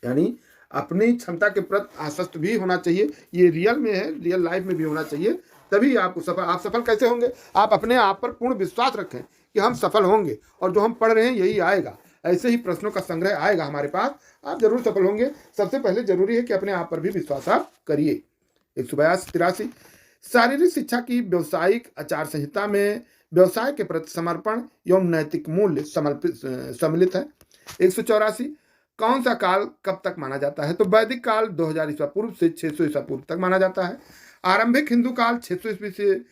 यानी अपनी क्षमता के प्रति आश्वस्त भी होना चाहिए। ये रियल में है, रियल लाइफ में भी होना चाहिए, तभी आप सफल कैसे होंगे? आप अपने आप पर पूर्ण विश्वास रखें कि हम सफल होंगे और जो हम पढ़ रहे हैं यही आएगा। ऐसे ही प्रश्नों का संग्रह आएगा हमारे पास, आप जरूर सफल होंगे। सबसे पहले जरूरी है कि अपने आप पर भी विश्वास आप करिए। 182 शारीरिक शिक्षा की व्यावसायिक आचार संहिता में व्यवसाय के प्रति समर्पण एवं नैतिक मूल्य सम्मिलित है। 184 कौन सा काल कब तक माना जाता है? तो वैदिक काल 2000 ईसा पूर्व से 600 ईसा पूर्व तक माना जाता है। आरंभिक हिंदू काल 600 ईस्वी से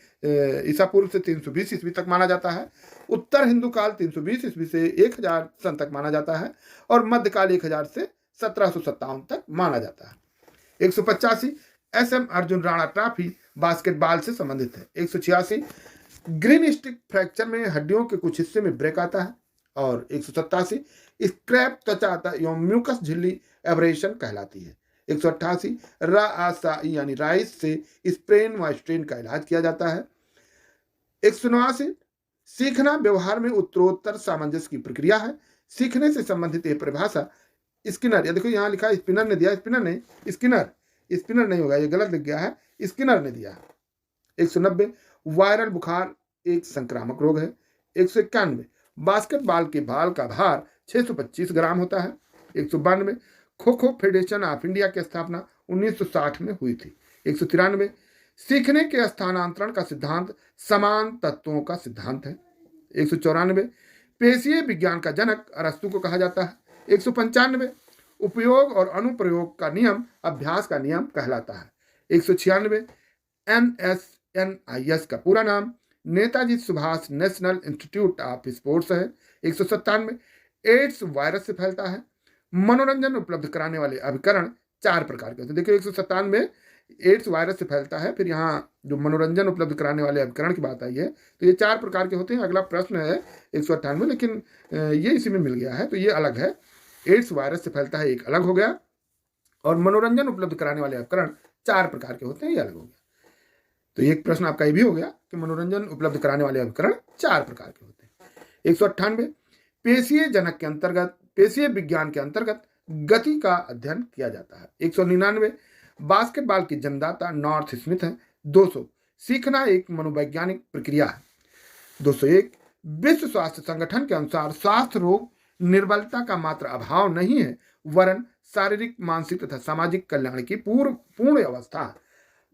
ईसा पूर्व से 320 ईस्वी तक माना जाता है। उत्तर हिंदू काल 320 ईस्वी से 1000 सन तक माना जाता है और मध्यकाल 1000 से 1757 तक माना जाता है। 185 SM Arjun Rana trophy basketball से संबंधित है। 186 ग्रीन स्टिक फ्रैक्चर में हड्डियों के कुछ हिस्से में ब्रेक आता है। और 187 स्क्रैप त्वचा एवं म्यूकस झिल्ली एब्रेशन कहलाती है। 188 रासाई यानी राइस से स्प्रेन व स्ट्रेन का इलाज किया जाता है। 189 सीखना व्यवहार में उत्तरोत्तर सामंजस्य की प्रक्रिया है। सीखने से संबंधित यह परिभाषा स्किनर, या देखो यहाँ लिखा है स्पिनर ने दिया, स्पिनर नहीं, स्पिनर नहीं होगा, ये गलत लिख गया है, स्किनर ने दिया है। 190 वायरल बुखार एक संक्रामक रोग है। 191 बास्केटबॉल के बाल का भार 625 ग्राम होता है। 192 kho kho federation of India की स्थापना 1960 में हुई थी। 193 सीखने के स्थानांतरण का सिद्धांत समान तत्वों का सिद्धांत है। 194 पेशीय विज्ञान का जनक अरस्तु को कहा जाता है। 195 उपयोग और अनुप्रयोग का नियम अभ्यास का नियम कहलाता है। 196 NSNIS का पूरा नाम Netaji Subhash national institute of sports है। 197 एड्स वायरस से फैलता है। मनोरंजन उपलब्ध कराने वाले अभिकरण 4 प्रकार के होते हैं। देखिए 197 एड्स वायरस से फैलता है, फिर यहाँ जो मनोरंजन उपलब्ध कराने वाले अभिकरण की बात आई है तो ये 4 प्रकार के होते हैं। अगला प्रश्न है 198, लेकिन ये इसी में मिल गया है तो ये अलग है। एड्स वायरस से फैलता है, एक अलग हो गया, और मनोरंजन उपलब्ध कराने वाले उपकरण 4 प्रकार के होते हैं, ये अलग हो गया। तो एक प्रश्न आपका ये भी हो गया कि मनोरंजन उपलब्ध कराने वाले उपकरण 4 प्रकार के होते हैं। 198 पेशीय जनक के अंतर्गत, पेशीय विज्ञान के अंतर्गत गति का अध्ययन किया जाता है। 199 बास्केटबॉल के जन्मदाता नॉर्थ स्मिथ हैं। 200 सीखना एक मनोवैज्ञानिक प्रक्रिया है। 201 विश्व स्वास्थ्य संगठन के अनुसार स्वास्थ्य रोग निर्बलता का मात्र अभाव नहीं है, वरन शारीरिक, मानसिक तथा सामाजिक कल्याण की पूर्ण अवस्था है।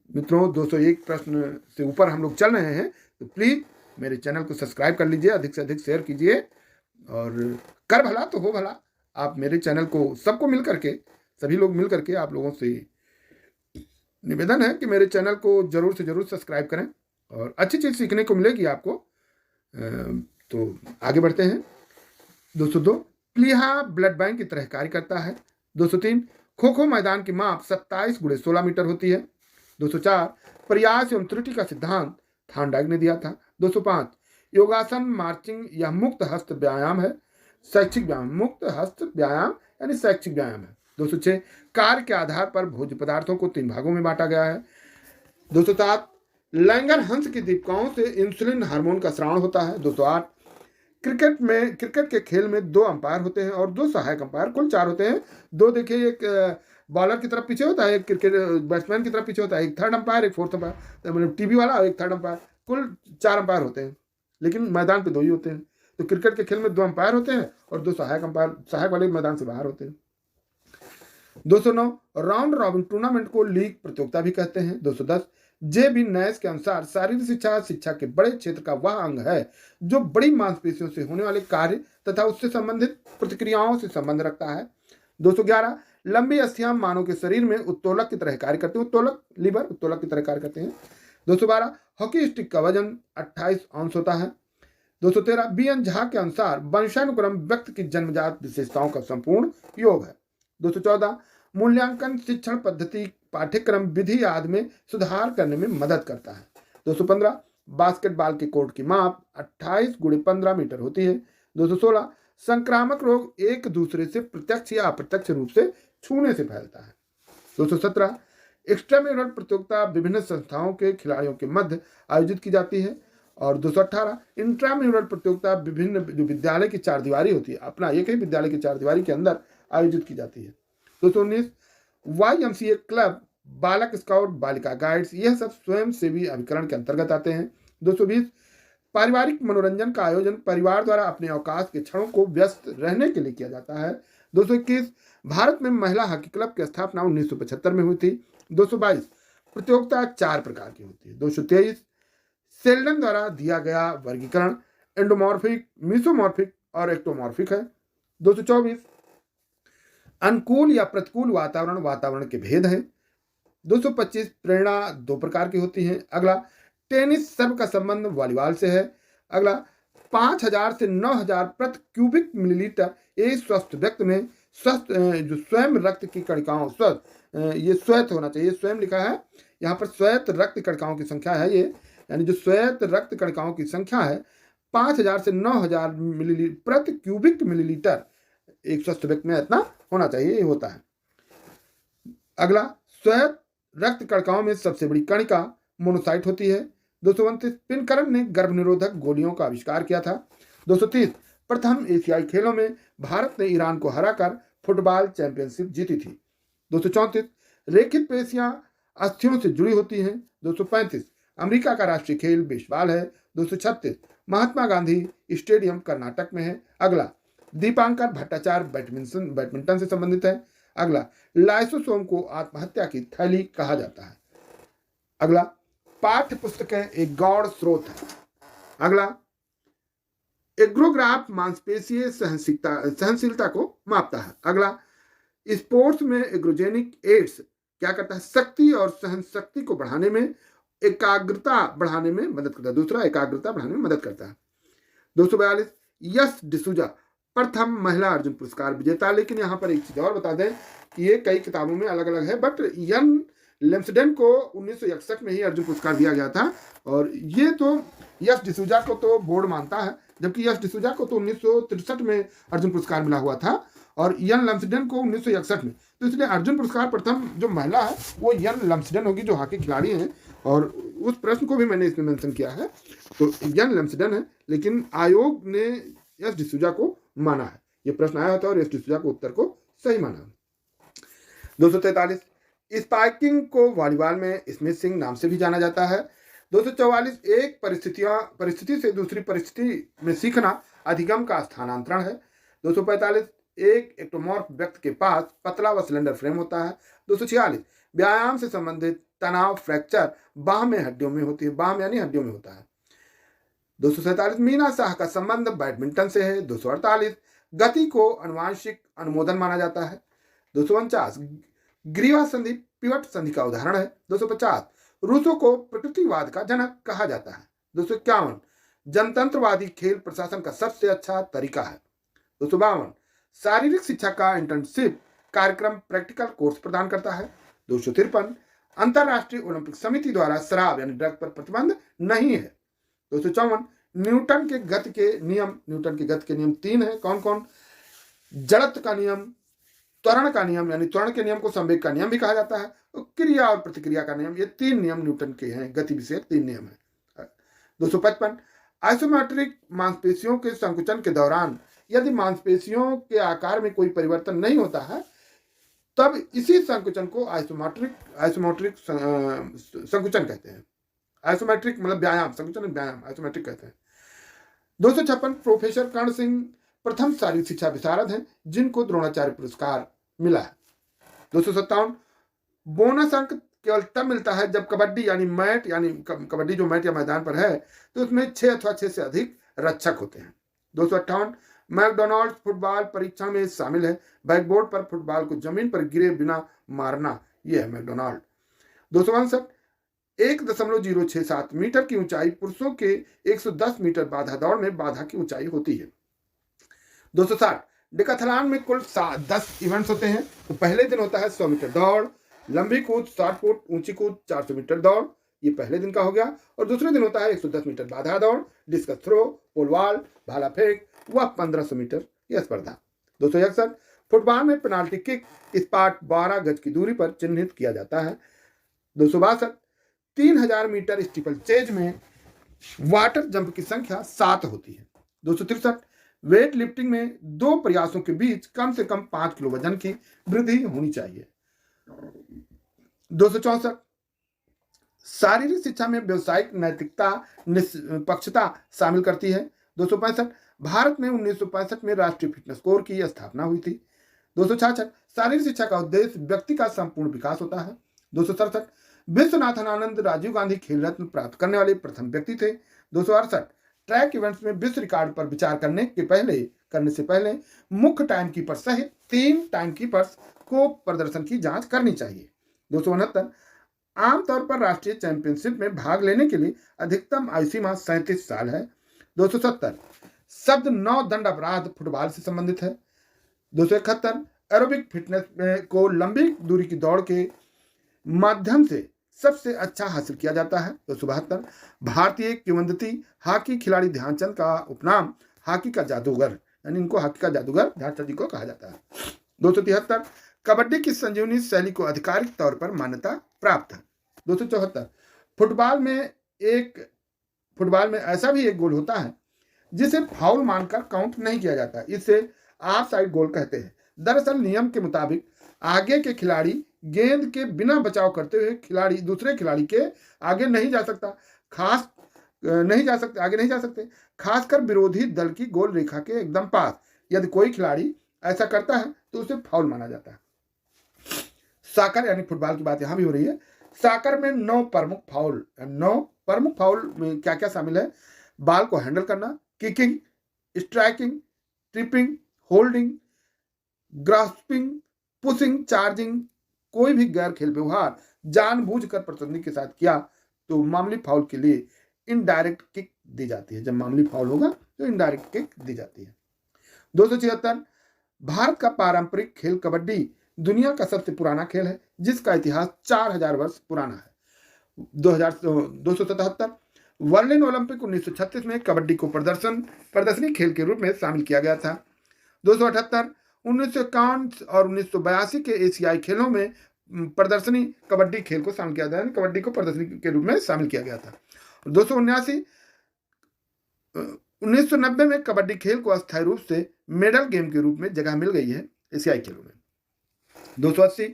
मित्रों, 201 प्रश्न से ऊपर हम लोग चल रहे हैं, तो प्लीज मेरे चैनल को सब्सक्राइब कर लीजिए, अधिक से अधिक शेयर कीजिए, और कर भला तो हो भला। आप मेरे चैनल को सबको मिल करके, सभी लोग मिल करके, आप लोगों से निवेदन है कि मेरे चैनल को जरूर से जरूर सब्सक्राइब करें और अच्छी चीज सीखने को मिलेगी आपको। तो आगे बढ़ते हैं। 202 प्लीहा ब्लड बैंक की तरह कार्य करता है। 203 खो खो मैदान की माप 27x16 मीटर होती है। 204 प्रयास एवं त्रुटि का सिद्धांत थानडाइक ने दिया था। 205 योगासन मार्चिंग यह मुक्त हस्त व्यायाम है, शैक्षिक व्यायाम, मुक्त हस्त व्यायाम यानी शैक्षिक व्यायाम है। 206 कार्य के आधार पर भोज्य पदार्थों को 3 भागों में बांटा गया है। 207 लैंगर हंस की दीपिकाओं से इंसुलिन हार्मोन का स्राव होता है। 208 क्रिकेट के खेल में 2 अंपायर होते हैं और 2 सहायक अंपायर, कुल 4 होते हैं। 2 देखिए, एक बॉलर की तरफ पीछे होता है, एक क्रिकेट बैट्समैन की तरफ पीछे होता है, एक थर्ड अंपायर, एक फोर्थ अंपायर, मतलब टीवी वाला, और एक थर्ड अंपायर, कुल 4 अंपायर होते हैं, लेकिन मैदान पे 2 ही होते हैं। तो क्रिकेट के खेल में 2 अंपायर होते हैं और 2 सहायक अंपायर, सहायक वाले मैदान से बाहर होते हैं। 209 राउंड रॉबिन टूर्नामेंट को लीग प्रतियोगिता भी कहते हैं। 210 जे.बी. नैश के अनुसार शारीरिक शिक्षा के बड़े क्षेत्र का वह अंग है जो बड़ी मांसपेशियों से होने वाले कार्य तथा उससे संबंधित प्रतिक्रियाओं से संबंध रखता है। 211 लंबी अस्थियां मानव के शरीर में उत्तोलक की तरह कार्य करते हैं, उत्तोलक, लीवर उत्तोलक की तरह कार्य करते हैं। 212 हॉकी स्टिक का वजन 28 औंस होता है। 213 बी.एन. झा के अनुसार वंशानुक्रम व्यक्ति की जन्मजात विशेषताओं का संपूर्ण योग है। 214 मूल्यांकन शिक्षण पद्धति पाठ्यक्रम विधि आदि में सुधार करने में मदद करता है। 215 बास्केटबॉल के कोर्ट की माप 28x15 मीटर होती है। 216 संक्रामक रोग एक दूसरे से प्रत्यक्ष या अप्रत्यक्ष रूप से छूने से फैलता है। 217 एक्स्ट्राम्यूरल प्रतियोगिता विभिन्न संस्थाओं के खिलाड़ियों के मध्य आयोजित की जाती है। और 218 इंट्राम्यूरल प्रतियोगिता विभिन्न जो विद्यालय की 4 दीवारी होती है, अपना एक ही विद्यालय की 4 दीवारी के अंदर आयोजित की जाती है। 219 YMCA क्लब, बालक स्काउट, बालिका गाइड्स, यह सब स्वयं सेवी अभिकरण के अंतर्गत आते हैं। 220 पारिवारिक मनोरंजन का आयोजन परिवार द्वारा अपने अवकाश के क्षणों को व्यस्त रहने के लिए किया जाता है। 221 भारत में महिला हॉकी क्लब की स्थापना 1975 में हुई थी। 222 प्रतियोगिता 4 प्रकार की होती है। 223 सेल्डन द्वारा दिया गया वर्गीकरण एंडोमॉर्फिक, मीसोमॉर्फिक और एक्टोमॉर्फिक है। 224 अनुकूल या प्रतिकूल वातावरण के भेद हैं। 225 प्रेरणा 2 प्रकार की होती है। अगला टेनिस सर्व का संबंध वॉलीबॉल से है। अगला 5000 से 9000 प्रति क्यूबिक मिलीलीटर एक स्वस्थ व्यक्ति में स्वस्थ जो स्वयं रक्त की कणिकाओं, ये श्वेत होना चाहिए, स्वयं लिखा है यहाँ पर, श्वेत रक्त कणिकाओं की संख्या है ये, यानी जो श्वेत रक्त कणिकाओं की संख्या है 5000 से 9000 मिलीलीटर प्रति क्यूबिक मिलीलीटर एक स्वस्थ व्यक्ति में इतना होना चाहिए, ये होता है। अगला श्वेत रक्त कणिकाओं में सबसे बड़ी कणिका मोनोसाइट होती है। 229 पिनकरण ने गर्भ निरोधक गोलियों का आविष्कार किया था। 230 प्रथम एशियाई खेलों में भारत ने ईरान को हराकर फुटबॉल चैंपियनशिप जीती थी। 234 रेखित पेशियां अस्थियों से जुड़ी होती हैं। 235 अमेरिका का राष्ट्रीय खेल बेसबॉल है। 236 महात्मा गांधी स्टेडियम कर्नाटक में है। अगला दीपांकर भट्टाचार्य बैडमिंटन से संबंधित है। अगला लाइसोसोम को आत्महत्या की थैली कहा जाता है। अगला पाठ्य पुस्तकें एक गौड़ स्रोत है। अगला एग्रोग्राफ मांसपेशीय सहनशीलता को मापता है। अगला स्पोर्ट्स में एग्रोजेनिक एड्स क्या करता है, शक्ति और सहन शक्ति को बढ़ाने में, एकाग्रता बढ़ाने में मदद करता है। दूसरा एकाग्रता बढ़ाने में मदद करता है। 242 यश डिसूजा प्रथम महिला अर्जुन पुरस्कार विजेता। लेकिन यहाँ पर एक चीज और बता दें कि ये कई किताबों में अलग अलग है, बट यन लेम्सडेन को 1961 में ही अर्जुन पुरस्कार दिया गया था। और ये तो यश डिसूजा को तो बोर्ड मानता है, जबकि यश डिसूजा को तो 1963 में अर्जुन पुरस्कार मिला हुआ था और यन लेम्सडेन को 1961 में। तो इसलिए अर्जुन पुरस्कार प्रथम जो महिला है वो यन लेम्सडेन होगी, जो हॉकी खिलाड़ी हैं। और उस प्रश्न को भी मैंने इसमें मेंशन किया है, तो यन लेम्सडेन है, लेकिन आयोग ने यश डिसूजा को माना है। ये प्रश्न आया होता है और यश डिसूजा को उत्तर को सही माना। 243 स्पाइकिंग को वॉलीबॉल में स्मिशिंग नाम से भी जाना जाता है। 244 एक परिस्थिति से दूसरी परिस्थिति में सीखना अधिगम का स्थानांतरण है। 245 एक एक्टोमॉर्फ व्यक्ति के पास पतला व सिलेंडर फ्रेम होता है। 246 व्यायाम से संबंधित तनाव फ्रैक्चर बाह में हड्डियों में होती है, बाह में यानी हड्डियों में होता है। 247 मीना शाह का संबंध बैडमिंटन से है। 248 गति को अनुवांशिक अनुमोदन माना जाता है। 249 ग्रीवा संधि पिवट संधि का उदाहरण है। 250 रूसों को प्रकृतिवाद का जनक कहा जाता है। 251 जनतंत्रवादी खेल प्रशासन का सबसे अच्छा तरीका है। 252 शारीरिक शिक्षा का इंटर्नशिप कार्यक्रम प्रैक्टिकल कोर्स प्रदान करता है। 253 अंतरराष्ट्रीय ओलंपिक समिति द्वारा शराब यानी ड्रग पर प्रतिबंध नहीं है। 254 न्यूटन के गति के नियम 3 है। कौन कौन? जड़त्व का नियम, त्वरण का नियम यानी त्वरण के नियम को संवेग का नियम भी कहा जाता है, और क्रिया और प्रतिक्रिया का नियम, ये 3 नियम न्यूटन के हैं, गति विषयक 3 नियम है। 255 आइसोमेट्रिक मांसपेशियों के संकुचन के दौरान यदि मांसपेशियों के आकार में कोई परिवर्तन नहीं होता है तब इसी संकुचन को आइसोमेट्रिक संकुचन कहते हैं। आइसोमेट्रिक मतलब व्यायाम, संकुचन व्यायाम, आइसोमेट्रिक कहते हैं। 256 प्रोफेसर कर्ण सिंह प्रथम शारीरिक शिक्षा विशारद हैं जिनको द्रोणाचार्य पुरस्कार मिला है। 257 बोनस अंक केवल तब मिलता है जब कबड्डी यानी कबड्डी जो मैट या मैदान पर है तो उसमें 6 अथवा 6 से अधिक रक्षक होते हैं। 258 मैकडोनाल्ड फुटबॉल परीक्षण में शामिल है। बैकबोर्ड पर फुटबॉल को जमीन पर गिरे बिना मारना, यह है मैकडोनाल्ड। 262 1.067 मीटर की ऊंचाई पुरुषों के 110 मीटर बाधा दौड़ में बाधा की ऊंचाई होती है। 260 डिकाथलॉन में कुल 10 इवेंट्स होते हैं। तो पहले दिन होता है 100 मीटर दौड़, लंबी कूद, शॉर्ट पुट, ऊंची कूद, 400 मीटर दौड़, ये पहले दिन का हो गया। और दूसरे दिन होता है 110 मीटर बाधा दौड़, डिस्कस थ्रो, पोल वॉल्ट, भाला फेंक व 1500 मीटर यह स्पर्धा। 261 फुटबॉल में पेनाल्टी किक स्पॉट 12 गज की दूरी पर चिन्हित किया जाता है। 262 3000 मीटर स्टीपल चेज में वाटर जंप की संख्या 7 होती है। 263 वेट लिफ्टिंग में 2 प्रयासों के बीच कम से कम 5 किलो वजन की वृद्धि होनी चाहिए। 264 शारीरिक शिक्षा में व्यवसायिक नैतिकता निष्पक्षता शामिल करती है। 265 भारत में 1965 में राष्ट्रीय फिटनेस कोर की स्थापना हुई थी। 266 शारीरिक शिक्षा का उद्देश्य व्यक्ति का संपूर्ण विकास होता है। 267 विश्वनाथन आनंद राजीव गांधी खेल रत्न प्राप्त करने वाले प्रथम व्यक्ति थे। 268 ट्रैक इवेंट्स में विश्व रिकॉर्ड पर विचार करने से पहले मुख्य टाइम कीपर सहित 3 टाइम कीपर्स को प्रदर्शन की जांच करनी चाहिए। 269 आमतौर पर राष्ट्रीय चैंपियनशिप में भाग लेने के लिए अधिकतम आयु सीमा 37 साल है। 270 शब्द 9 दंड अपराध फुटबॉल से संबंधित है। 271 एरोबिक फिटनेस को लंबी दूरी की दौड़ के माध्यम से सबसे अच्छा हासिल किया जाता है। 272 भारतीय किंवदंती हॉकी खिलाड़ी ध्यानचंद का उपनाम हॉकी का जादूगर यानी इनको हॉकी का जादूगर ध्यानचंद जी को कहा जाता है। 273 कबड्डी की संजीवनी शैली को आधिकारिक तौर पर मान्यता प्राप्त है। 274 फुटबॉल में ऐसा भी एक गोल होता है जिसे फाउल मानकर काउंट नहीं किया जाता, इसे ऑफ साइड गोल कहते हैं। दरअसल नियम के मुताबिक आगे के खिलाड़ी गेंद के बिना बचाव करते हुए दूसरे खिलाड़ी के आगे नहीं जा सकते, खासकर विरोधी दल की गोल रेखा के एकदम पास। यदि कोई खिलाड़ी ऐसा करता है तो उसे फाउल माना जाता है। साकर यानी फुटबॉल की बात यहां भी हो रही है। साकर में 9 प्रमुख फाउल में क्या क्या शामिल है? बॉल को हैंडल करना, kicking, striking, tripping, holding, grasping, pushing, charging. कोई भी गैर खेल व्यवहार जानबूझकर प्रतिद्वंदी के साथ किया तो मामूली फाउल के लिए इनडायरेक्ट किक दी जाती है। जब मामूली फाउल होगा तो इनडायरेक्ट किक दी जाती है। 276 भारत का पारंपरिक खेल कबड्डी दुनिया का सबसे पुराना खेल है जिसका इतिहास 4000 वर्ष पुराना है। 277 बर्लिन ओलंपिक 1936 में कबड्डी को प्रदर्शनी खेल के रूप में शामिल किया गया था। 278 1951 और 1982 के एशियाई खेलों में प्रदर्शनी कबड्डी खेल को शामिल किया गया, कबड्डी को प्रदर्शनी के रूप में शामिल किया गया था। 279 1990 में कबड्डी खेल को अस्थायी रूप से मेडल गेम के रूप में जगह मिल गई है एशियाई खेलों में। 280।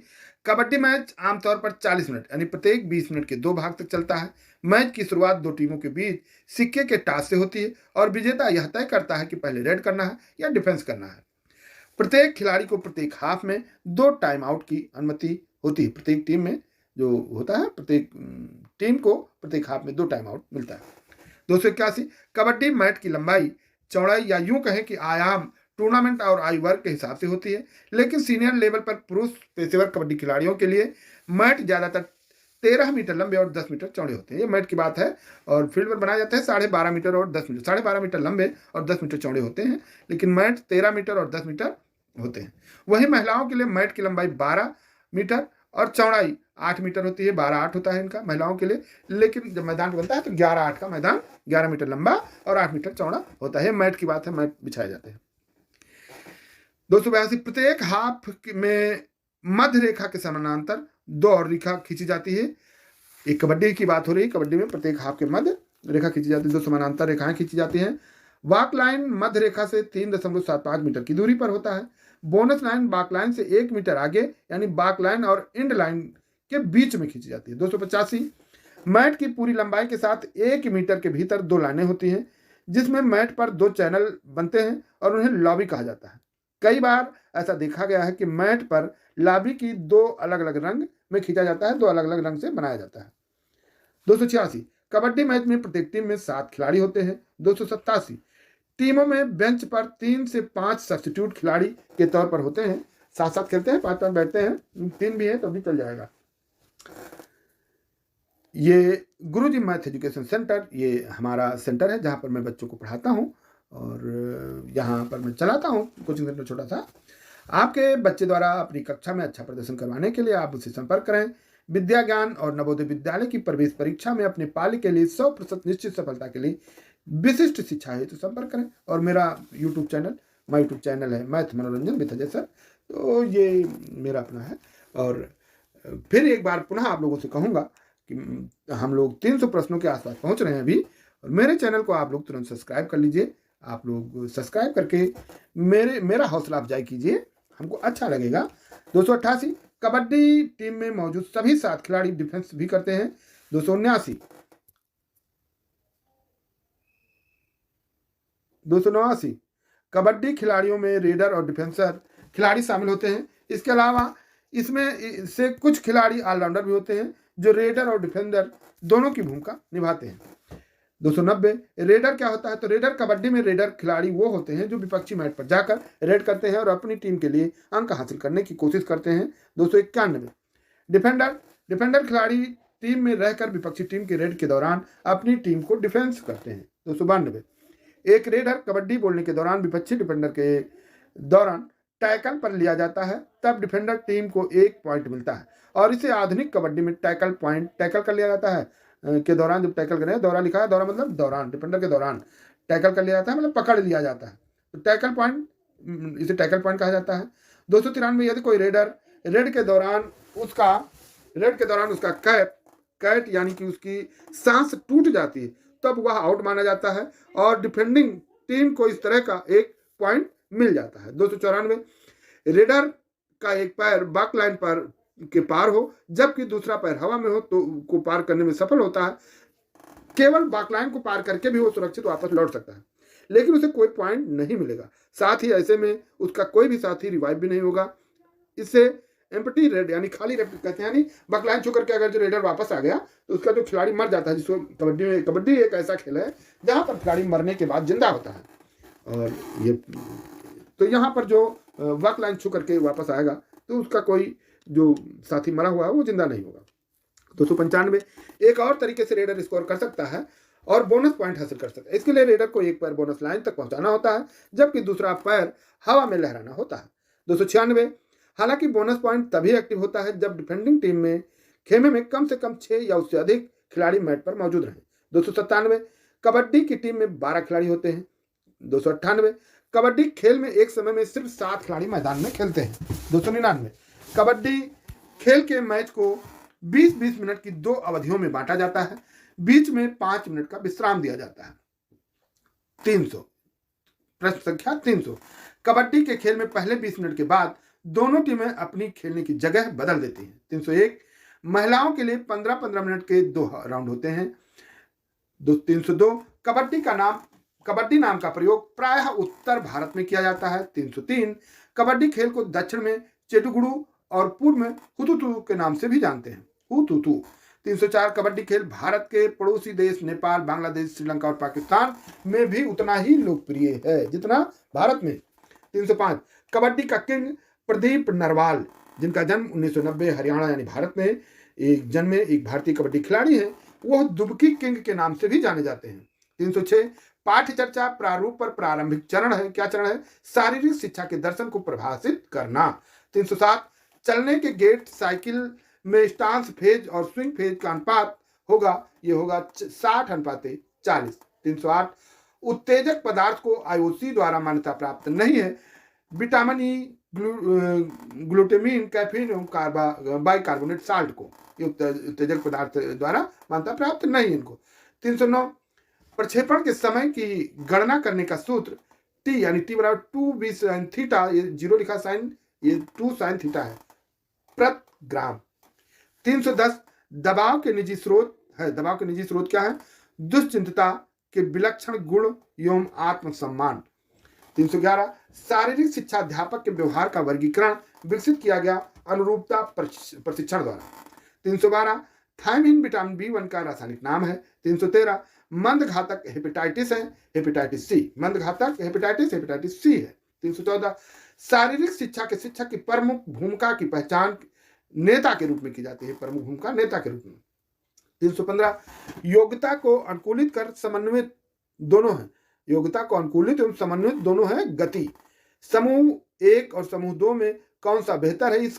कबड्डी मैच आमतौर पर 40 मिनट यानी प्रत्येक 20 मिनट के 2 भाग तक चलता है। मैच की शुरुआत दो टीमों के बीच सिक्के के टॉस से होती है और विजेता यह तय करता है कि पहले रेड करना है या डिफेंस करना है। प्रत्येक खिलाड़ी को प्रत्येक हाफ में 2 टाइम आउट की अनुमति होती है। प्रत्येक टीम में जो होता है, प्रत्येक टीम को प्रत्येक हाफ में 2 टाइम आउट मिलता है। 281। कबड्डी मैच की लंबाई, चौड़ाई या यूं कहें कि आयाम टूर्नामेंट और आयु वर्ग के हिसाब से होती है, लेकिन सीनियर लेवल पर पुरुष पेशेवर कबड्डी खिलाड़ियों के लिए मैच ज्यादातर 13 मीटर लंबे और 10 मीटर चौड़े होते हैं। ये मैच की बात है। और फील्ड पर बनाया जाता है 12.5 मीटर और 10 मीटर, 12.5 मीटर लंबे और 10 मीटर चौड़े होते हैं, लेकिन मैच 13 मीटर और 10 मीटर होते हैं। वहीं महिलाओं के लिए मैट की लंबाई 12 मीटर और चौड़ाई 8 मीटर होती है। 12-8 होता है इनका महिलाओं के लिए, लेकिन जब मैदान बनता है तो 11-8 का मैदान, 11 मीटर लंबा और 8 मीटर चौड़ा होता है। मैट की बात है, मैट बिछाए जाते हैं। 282। प्रत्येक हाफ में मध्य रेखा के समानांतर 2 और रेखा खींची जाती है। एक कबड्डी की बात हो रही है। कबड्डी में प्रत्येक हाफ के मध्य रेखा खींची जाती है, 2 समानांतर रेखाएं खींची जाती हैं। वाक लाइन मध्य रेखा से 3.75 मीटर की दूरी पर होता है। बोनस लाइन बाक लाइन से 1 मीटर आगे यानी बाक लाइन और एंड लाइन के बीच में खींची जाती है। 285। मैट की पूरी लंबाई के साथ 1 मीटर के भीतर 2 लाइनें होती हैं, जिसमें मैट पर 2 चैनल बनते हैं और उन्हें लॉबी कहा जाता है। कई बार ऐसा देखा गया है कि मैट पर लॉबी की 2 अलग अलग रंग में खींचा जाता है, 2 अलग अलग रंग से बनाया जाता है। 286। कबड्डी मैच में प्रत्येक टीम में 7 खिलाड़ी होते हैं। 287। टीमों में बेंच पर 3 से 5 सब्स्टिट्यूट खिलाड़ी के तौर पर होते हैं। साथ साथ खेलते हैं, 5-5 बैठते हैं, 3 भी है तो भी चल जाएगा। ये गुरुजी मैथ एजुकेशन सेंटर, ये हमारा सेंटर है जहाँ पर मैं बच्चों को पढ़ाता हूँ और यहाँ पर मैं चलाता हूँ कोचिंग सेंटर छोटा सा। आपके बच्चे द्वारा अपनी कक्षा में अच्छा प्रदर्शन करवाने के लिए आप उससे संपर्क करें। विद्या ज्ञान और नवोदय विद्यालय की प्रवेश परीक्षा में अपने पाली के लिए 100% निश्चित सफलता के लिए विशिष्ट शिक्षा है तो संपर्क करें। और मेरा यूट्यूब चैनल है मैथ मनोरंजन विद अजय सर, तो ये मेरा अपना है। और फिर एक बार पुनः आप लोगों से कहूँगा कि हम लोग 300 प्रश्नों के आसपास पहुँच रहे हैं अभी, और मेरे चैनल को आप लोग तुरंत सब्सक्राइब कर लीजिए। आप लोग सब्सक्राइब करके मेरा हौसला अफजाई कीजिए, हमको अच्छा लगेगा। 288। कबड्डी टीम में मौजूद सभी 7 खिलाड़ी डिफेंस भी करते हैं। 279। कबड्डी खिलाड़ियों में रेडर और डिफेंसर खिलाड़ी शामिल होते हैं। इसके अलावा इसमें से कुछ खिलाड़ी ऑलराउंडर भी होते हैं जो रेडर और डिफेंडर दोनों की भूमिका निभाते हैं। 290। रेडर क्या होता है? तो रेडर, कबड्डी में रेडर खिलाड़ी वो होते हैं जो विपक्षी मैट पर जाकर रेड करते हैं और अपनी टीम के लिए अंक हासिल करने की कोशिश करते हैं। 291। डिफेंडर खिलाड़ी टीम में रहकर विपक्षी टीम के रेड के दौरान अपनी टीम को डिफेंस करते हैं। 292। एक रेडर कबड्डी बोलने के दौरान विपक्षी डिफेंडर के दौरान टैकल पर लिया जाता है, तब डिफेंडर टीम को 1 पॉइंट मिलता है और इसे आधुनिक कबड्डी में टैकल कर लिया जाता है के दौरान। जब टैकल करें, दौरा लिखा है, दौरा मतलब दौरान, डिफेंडर के दौरान टैकल कर लिया जाता है, मतलब पकड़ लिया जाता है, तो टैकल पॉइंट, इसे टैकल पॉइंट कहा जाता है। 293। यदि कोई रेडर रेड के दौरान उसका कैट यानी कि उसकी सांस टूट जाती है, तब वह आउट माना जाता है और डिफेंडिंग टीम को इस तरह का 1 पॉइंट मिल जाता है। 294। रेडर का एक पैर बाक लाइन पर के पार हो जबकि दूसरा पैर हवा में हो तो को पार करने में सफल होता है। केवल बाक लाइन को पार करके भी वो सुरक्षित वापस लौट सकता है, लेकिन उसे कोई पॉइंट नहीं मिलेगा। साथ ही ऐसे में उसका कोई भी साथी रिवाइव भी नहीं होगा। इससे एम्प्टी रेड यानी खाली रेड कहते हैं, यानी बाक लाइन छू करके अगर जो रेडर वापस आ गया तो उसका जो खिलाड़ी मर जाता है, जिसको कबड्डी एक ऐसा खेल है जहाँ पर खिलाड़ी मरने के बाद जिंदा होता है। और ये तो यहाँ पर जो बाक लाइन छू करके वापस आएगा तो उसका कोई जो साथी मरा हुआ है वो जिंदा नहीं होगा। 295। एक और तरीके से रेडर स्कोर कर सकता है और बोनस पॉइंट हासिल कर सकता है। इसके लिए रेडर को एक पैर बोनस लाइन तक पहुंचाना होता है जबकि दूसरा पैर हवा में लहराना होता है। 296। हालांकि बोनस पॉइंट तभी एक्टिव होता है जब डिफेंडिंग टीम में खेमे में कम से कम 6 या उससे अधिक खिलाड़ी मैट पर मौजूद रहे। 297। कबड्डी की टीम में 12 खिलाड़ी होते हैं। 298। कबड्डी खेल में एक समय में सिर्फ 7 खिलाड़ी मैदान में खेलते हैं। 299। कबड्डी खेल के मैच को 20-20 मिनट की 2 अवधियों में बांटा जाता है, बीच में 5 मिनट का विश्राम दिया जाता है। 300। प्रश्न संख्या 300। कबड्डी के खेल में पहले 20 मिनट के बाद दोनों टीमें अपनी खेलने की जगह बदल देती हैं। 301 महिलाओं के लिए 15-15 मिनट के 2 राउंड होते हैं। 302 कबड्डी नाम का प्रयोग प्रायः उत्तर भारत में किया जाता है। 303 कबड्डी खेल को दक्षिण में चेटुगुडू और पूर्व में हुतुतु के नाम से भी जानते हैं, हुतुतु। 304 कबड्डी खेल भारत के पड़ोसी देश नेपाल, बांग्लादेश, श्रीलंका और पाकिस्तान में भी उतना ही लोकप्रिय है जितना भारत में। 305 कबड्डी का किंग प्रदीप नरवाल, जिनका जन्म 1990 हरियाणा यानी भारत में जन्मे एक भारतीय कबड्डी खिलाड़ी है, वह दुबकी किंग के नाम से भी जाने जाते हैं। 306 पाठ्य चर्चा प्रारूप पर प्रारंभिक चरण है। क्या चरण है? शारीरिक शिक्षा के दर्शन को परिभाषित करना। 307 चलने के गेट साइकिल में स्टांस फेज और स्विंग फेज का अनुपात होगा, ये होगा 60:40। 308 उत्तेजक पदार्थ को आईओसी द्वारा मान्यता प्राप्त नहीं है। विटामिन ई, ग्लूटामिन, कैफीन एवं बाइकार्बोनेट साल्ट को ये उत्तेजक पदार्थ द्वारा मान्यता प्राप्त नहीं है इनको। 309 प्रक्षेपण के समय की गणना करने का सूत्र टी यानी टी बराबर 2b sin थीटा, ये 0 लिखा साइन, ये 2 sin थीटा है प्रति ग्राम। 310 दबाव के निजी स्रोत है। दबाव के निजी स्रोत क्या है? दुश्चिंतता के विलक्षण गुण एवं आत्मसम्मान। 311 शारीरिक शिक्षा अध्यापक के व्यवहार का वर्गीकरण विकसित किया गया अनुरूपता प्रशिक्षण द्वारा। 312 थायमिन विटामिन B1 का रासायनिक नाम है। 313 मंद घातक हेपेटाइटिस है, हेपेटाइटिस सी। मंद घातक हेपेटाइटिस सी है। 314 शारीरिक शिक्षा के शिक्षक की प्रमुख भूमिका की पहचान नेता के रूप में की जाती है, प्रमुख भूमिका नेता के रूप में। 315 योग्यता को अनुकूलित कर समन्वित दोनों है। योग्यता को अनुकूलित एवं समन्वित दोनों है गति। समूह 1 और समूह 2 में कौन सा बेहतर है, इस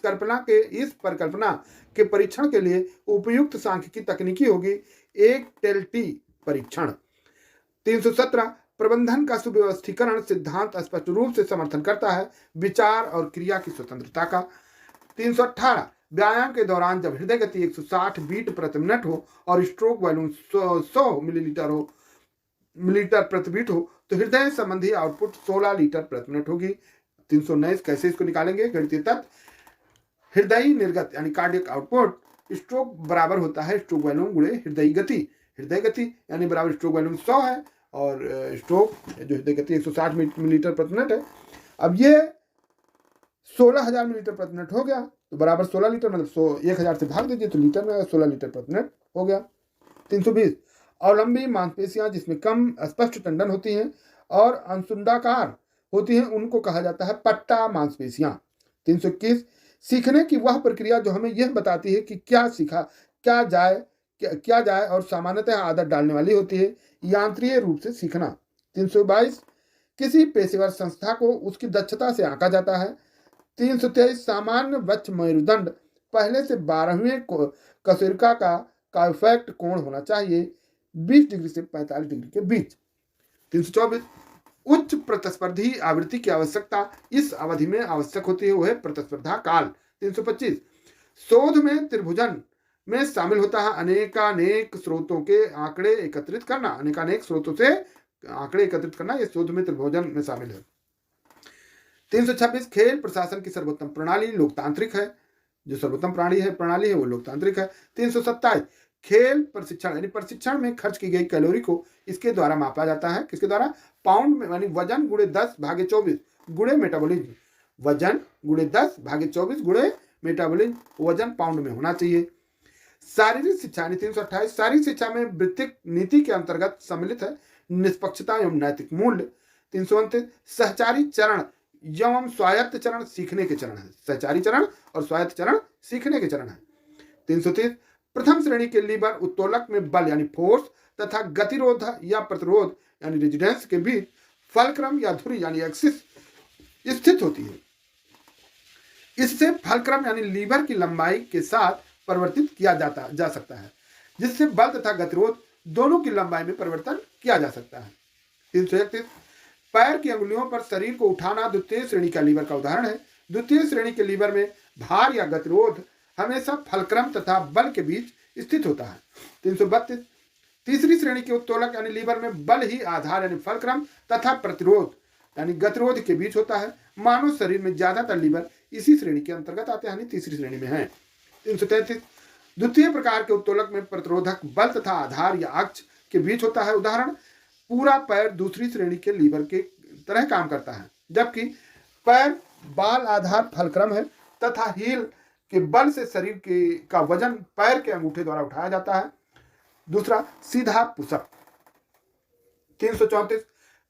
परिकल्पना के परीक्षण के लिए उपयुक्त सांख्यिकी तकनीकी होगी एक टेल्टी परीक्षण। 317 प्रबंधन का सुव्यवस्थीकरण सिद्धांत स्पष्ट रूप से समर्थन करता है विचार और क्रिया की स्वतंत्रता का। 318 व्यायाम के दौरान जब हृदय गति 160 बीट प्रति मिनट हो और स्ट्रोक वॉल्यूम 100 मिलीलीटर प्रति बीट हो तो हृदय संबंधी आउटपुट 16 लीटर प्रति मिनट होगी। 319 कैसे इसको निकालेंगे? गणितीय तत्व हृदय निर्गत यानी कार्डियक आउटपुट स्ट्रोक बराबर होता है स्ट्रोक वॉल्यूम गुणे हृदय गति। हृदय गति यानी बराबर स्ट्रोक वॉल्यूम 100 है और स्ट्रोक जो हृदय गति 160 मिलीलीटर प्रति मिनट है। अब ये 16,000 मिलीलीटर प्रति मिनट हो गया तो बराबर 16 लीटर, मतलब 1000 से भाग दीजिए तो लीटर में 16 लीटर प्रति मिनट हो गया। 320 अवलंबी मांसपेशियां जिसमें कम स्पष्ट टंडन होती हैं और अंशुंडाकार होती हैं उनको कहा जाता है पट्टा मांसपेशियां। 321 सीखने की वह प्रक्रिया जो हमें यह बताती है कि क्या जाए और सामान्यतः आदत डालने वाली होती है, यांत्रिक रूप से सीखना। 322 किसी पेशेवर संस्था को उसकी दक्षता से आंका जाता है। 323 सामान्य वक्ष मेरुदंड पहले से 12वें कशेरुका का काइफैक्ट कोण होना चाहिए 20 डिग्री से 45 डिग्री के बीच। 324 उच्च प्रतिस्पर्धी आवृत्ति की आवश्यकता इस अवधि में आवश्यक होती है, वह प्रतिस्पर्धा काल। 325 शोध में त्रिभुजन में शामिल होता है अनेकानेक स्रोतों के आंकड़े एकत्रित करना। अनेकानेक स्रोतों से आंकड़े एकत्रित करना यह शोध में त्रिभुजन में शामिल है। 326 खेल प्रशासन की सर्वोत्तम प्रणाली लोकतांत्रिक है, जो सर्वोत्तम प्रणाली है वो लोकतांत्रिक है। 327 खेल प्रशिक्षण यानी प्रशिक्षण में खर्च की गई कैलोरी को इसके द्वारा मापा जाता है। किसके द्वारा? पाउंड में, यानी वजन गुणे 10/24 गुणे मेटाबॉलिज्म। वजन गुणे 10/24 गुणे मेटाबॉलिज्म, वजन पाउंड में होना चाहिए। शारीरिक शिक्षा यानी 328 शारीरिक शिक्षा में वृत्तिक नीति के अंतर्गत सम्मिलित है निष्पक्षता एवं नैतिक मूल्य। 329 सहचारी चरण एवं स्वायत्त चरण सीखने के चरण है। सहचारी चरण और स्वायत्त चरण सीखने के चरण है। 330 प्रथम श्रेणी के लीवर उत्तोलक में बल यानी फोर्स तथा गतिरोध या प्रतिरोध यानी रेजिडेंस के बीच फलक्रम या धुरी यानी एक्सिस स्थित होती है। इससे फलक्रम यानी लीवर की लंबाई के साथ परिवर्तित किया जा सकता है, जिससे बल तथा गतिरोध दोनों की लंबाई में परिवर्तन किया जा सकता है। 331 पैर की अंगुलियों पर शरीर को उठाना द्वितीय श्रेणी का लीवर का उदाहरण है। द्वितीय श्रेणी के लीवर में भार या गतिरोध हमेशा फलक्रम तथा बल के बीच स्थित होता है। 332 तीसरी श्रेणी के उत्तोलक यानी लीवर में बल ही आधार यानी फलक्रम तथा प्रतिरोध यानी गतिरोध के बीच होता है। मानव शरीर में ज्यादातर लीवर इसी श्रेणी के अंतर्गत आते हैं, यानी तीसरी श्रेणी में है। 333 द्वितीय प्रकार के उत्तोलक में प्रतिरोधक बल तथा आधार या अक्ष के बीच होता है। उदाहरण, पूरा पैर दूसरी श्रेणी के लीवर के तरह काम करता है, जबकि पैर बाल आधार फलक्रम है तथा हील के बल से शरीर का वजन पैर के अंगूठे द्वारा उठाया जाता है। दूसरा, सीधा पुशअप। 334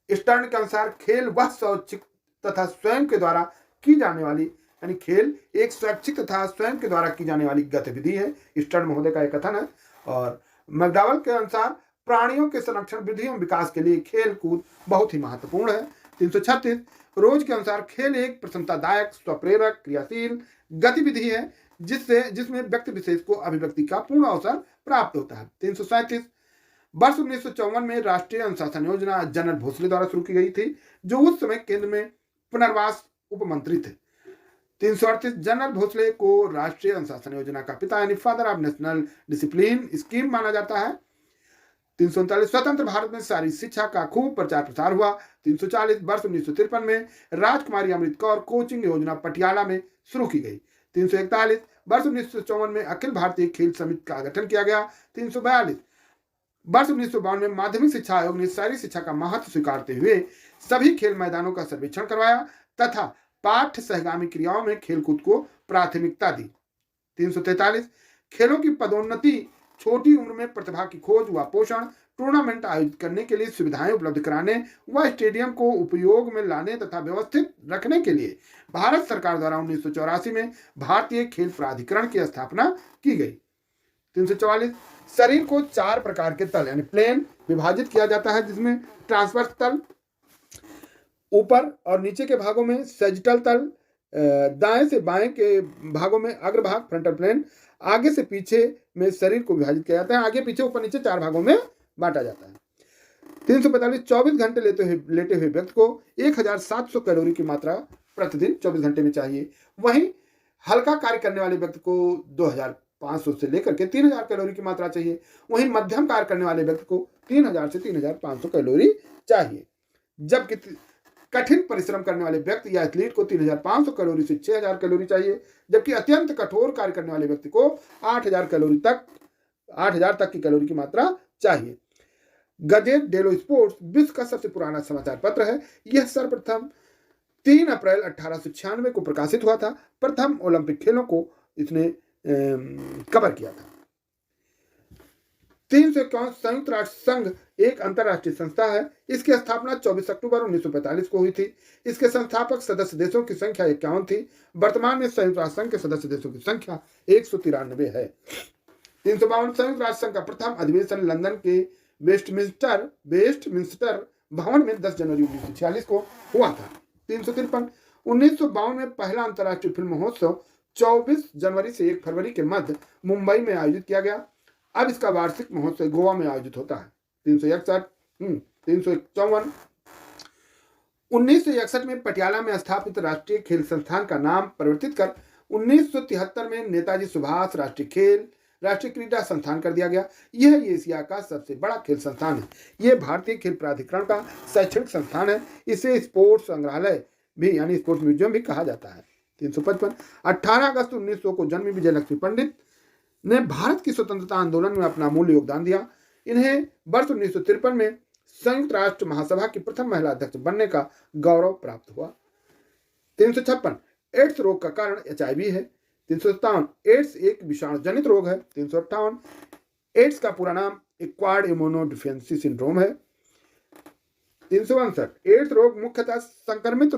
स्टर्न के अनुसार खेल वह स्वैच्छिक तथा स्वयं के द्वारा की जाने वाली, यानी खेल एक स्वैच्छिक तथा स्वयं के द्वारा की जाने वाली गतिविधि है। स्टर्न महोदय का एक कथन है। और मैकडॉवेल के अनुसार प्राणियों के संरक्षण, वृद्धि एवं विकास के लिए खेल कूद बहुत ही महत्वपूर्ण है। 336 रोज के अनुसार खेल एक प्रसन्नतादायक, स्वप्रेरक, क्रियाशील गतिविधि है जिसमें व्यक्ति विशेष को अभिव्यक्ति का पूर्ण अवसर प्राप्त होता है। 337 वर्ष 1954 में राष्ट्रीय अनुशासन योजना जनरल भोसले द्वारा शुरू की गई थी, जो उस समय केंद्र में पुनर्वास उपमंत्री थे। 338 जनरल भोसले को राष्ट्रीय अनुशासन योजना का पिता, यानी father of national discipline scheme माना जाता है। 339 स्वतंत्र भारत में शारीरिक शिक्षा का खूब प्रचार प्रसार हुआ। 340 वर्ष 1953 में राजकुमारी अमृत कौर कोचिंग योजना पटियाला में शुरू की गई। 341 वर्ष 1954 में अखिल भारतीय खेल समिति का गठन किया गया। 342 वर्ष 1952 में माध्यमिक शिक्षा आयोग ने शारीरिक शिक्षा का महत्व स्वीकारते हुए सभी खेल मैदानों का सर्वेक्षण करवाया तथा पाठ्य सहगामी क्रियाओं में खेलकूद को प्राथमिकता दी। 343 खेलों की पदोन्नति, छोटी उम्र में प्रतिभा की खोज व पोषण, टूर्नामेंट आयोजित करने के लिए सुविधाएं उपलब्ध कराने व स्टेडियम को उपयोग में लाने तथा व्यवस्थित रखने के लिए भारत सरकार द्वारा 1984 में भारतीय खेल प्राधिकरण की स्थापना की गई। 344 शरीर को 4 प्रकार के तल, यानी प्लेन विभाजित किया जाता है, जिसमें ट्रांसवर्स तल ऊपर और नीचे के भागों में, सैजिटल तल दाएं से बाएं के भागों में, अग्रभाग फ्रंटल प्लेन, आगे से पीछे में शरीर को विभाजित किया जाता है, आगे पीछे ऊपर नीचे 4 भागों में बांटा जाता है। 345 24 घंटे लेटे हुए व्यक्ति को 1700 कैलोरी की मात्रा प्रतिदिन 24 घंटे में चाहिए। वहीं हल्का कार्य करने वाले व्यक्ति को 2500 से लेकर के 3000 कैलोरी की मात्रा चाहिए। वहीं मध्यम कार्य करने वाले व्यक्ति को 3000 से 3500 कैलोरी चाहिए, जबकि कठिन परिश्रम करने वाले व्यक्ति या एथलीट को 3500 कैलोरी से 6000 कैलोरी चाहिए, जबकि अत्यंत कठोर कार्य करने वाले व्यक्ति को 8000 तक की कैलोरी की मात्रा चाहिए। गजेट डेलो स्पोर्ट्स विश्व का सबसे पुराना समाचार पत्र है। यह सर्वप्रथम 3 अप्रैल 1896 को प्रकाशित हुआ था। प्रथम ओलंपिक खेलों को इसने कवर किया था। 351 संयुक्त राष्ट्र संघ एक अंतरराष्ट्रीय संस्था है। इसकी स्थापना 24 अक्टूबर 1945 को हुई थी। इसके संस्थापक सदस्य देशों की संख्या 51 थी। वर्तमान में संयुक्त राष्ट्र संघ के सदस्य देशों की संख्या 193 है। 352 संयुक्त राष्ट्र संघ का प्रथम अधिवेशन लंदन के वेस्टमिंस्टर भवन में 10 जनवरी 1946 को हुआ था। 353 1952 में पहला अंतर्राष्ट्रीय फिल्म महोत्सव 24 जनवरी से 1 फरवरी के मध्य मुंबई में आयोजित किया गया। अब इसका वार्षिक महोत्सव गोवा में आयोजित होता है। 351 1961 में पटियाला में स्थापित राष्ट्रीय खेल संस्थान का नाम परिवर्तित कर 1973 में नेताजी सुभाष राष्ट्रीय क्रीडा संस्थान कर दिया गया। यह एशिया का सबसे बड़ा खेल संस्थान है। यह भारतीय खेल प्राधिकरण का शैक्षणिक संस्थान है। इसे स्पोर्ट्स संग्रहालय भी, यानी स्पोर्ट्स म्यूजियम भी कहा जाता है। 355 18 अगस्त 1900 को जन्मी विजय लक्ष्मी पंडित ने भारत की स्वतंत्रता आंदोलन में अपना अमूल्य योगदान दिया। इन्हें वर्ष 1953 में संयुक्त राष्ट्र महासभा की प्रथम महिला अध्यक्ष बनने का गौरव प्राप्त हुआ। 356 एड्स रोग का कारण HIV है। 357 एड्स एक विषाणु जनित रोग है। 358 एड्स का पूरा नाम एक्वायर्ड इम्यूनोडेफिशिएंसी सिंड्रोम है। 362 एड्स रोग मुख्यतः संक्रमित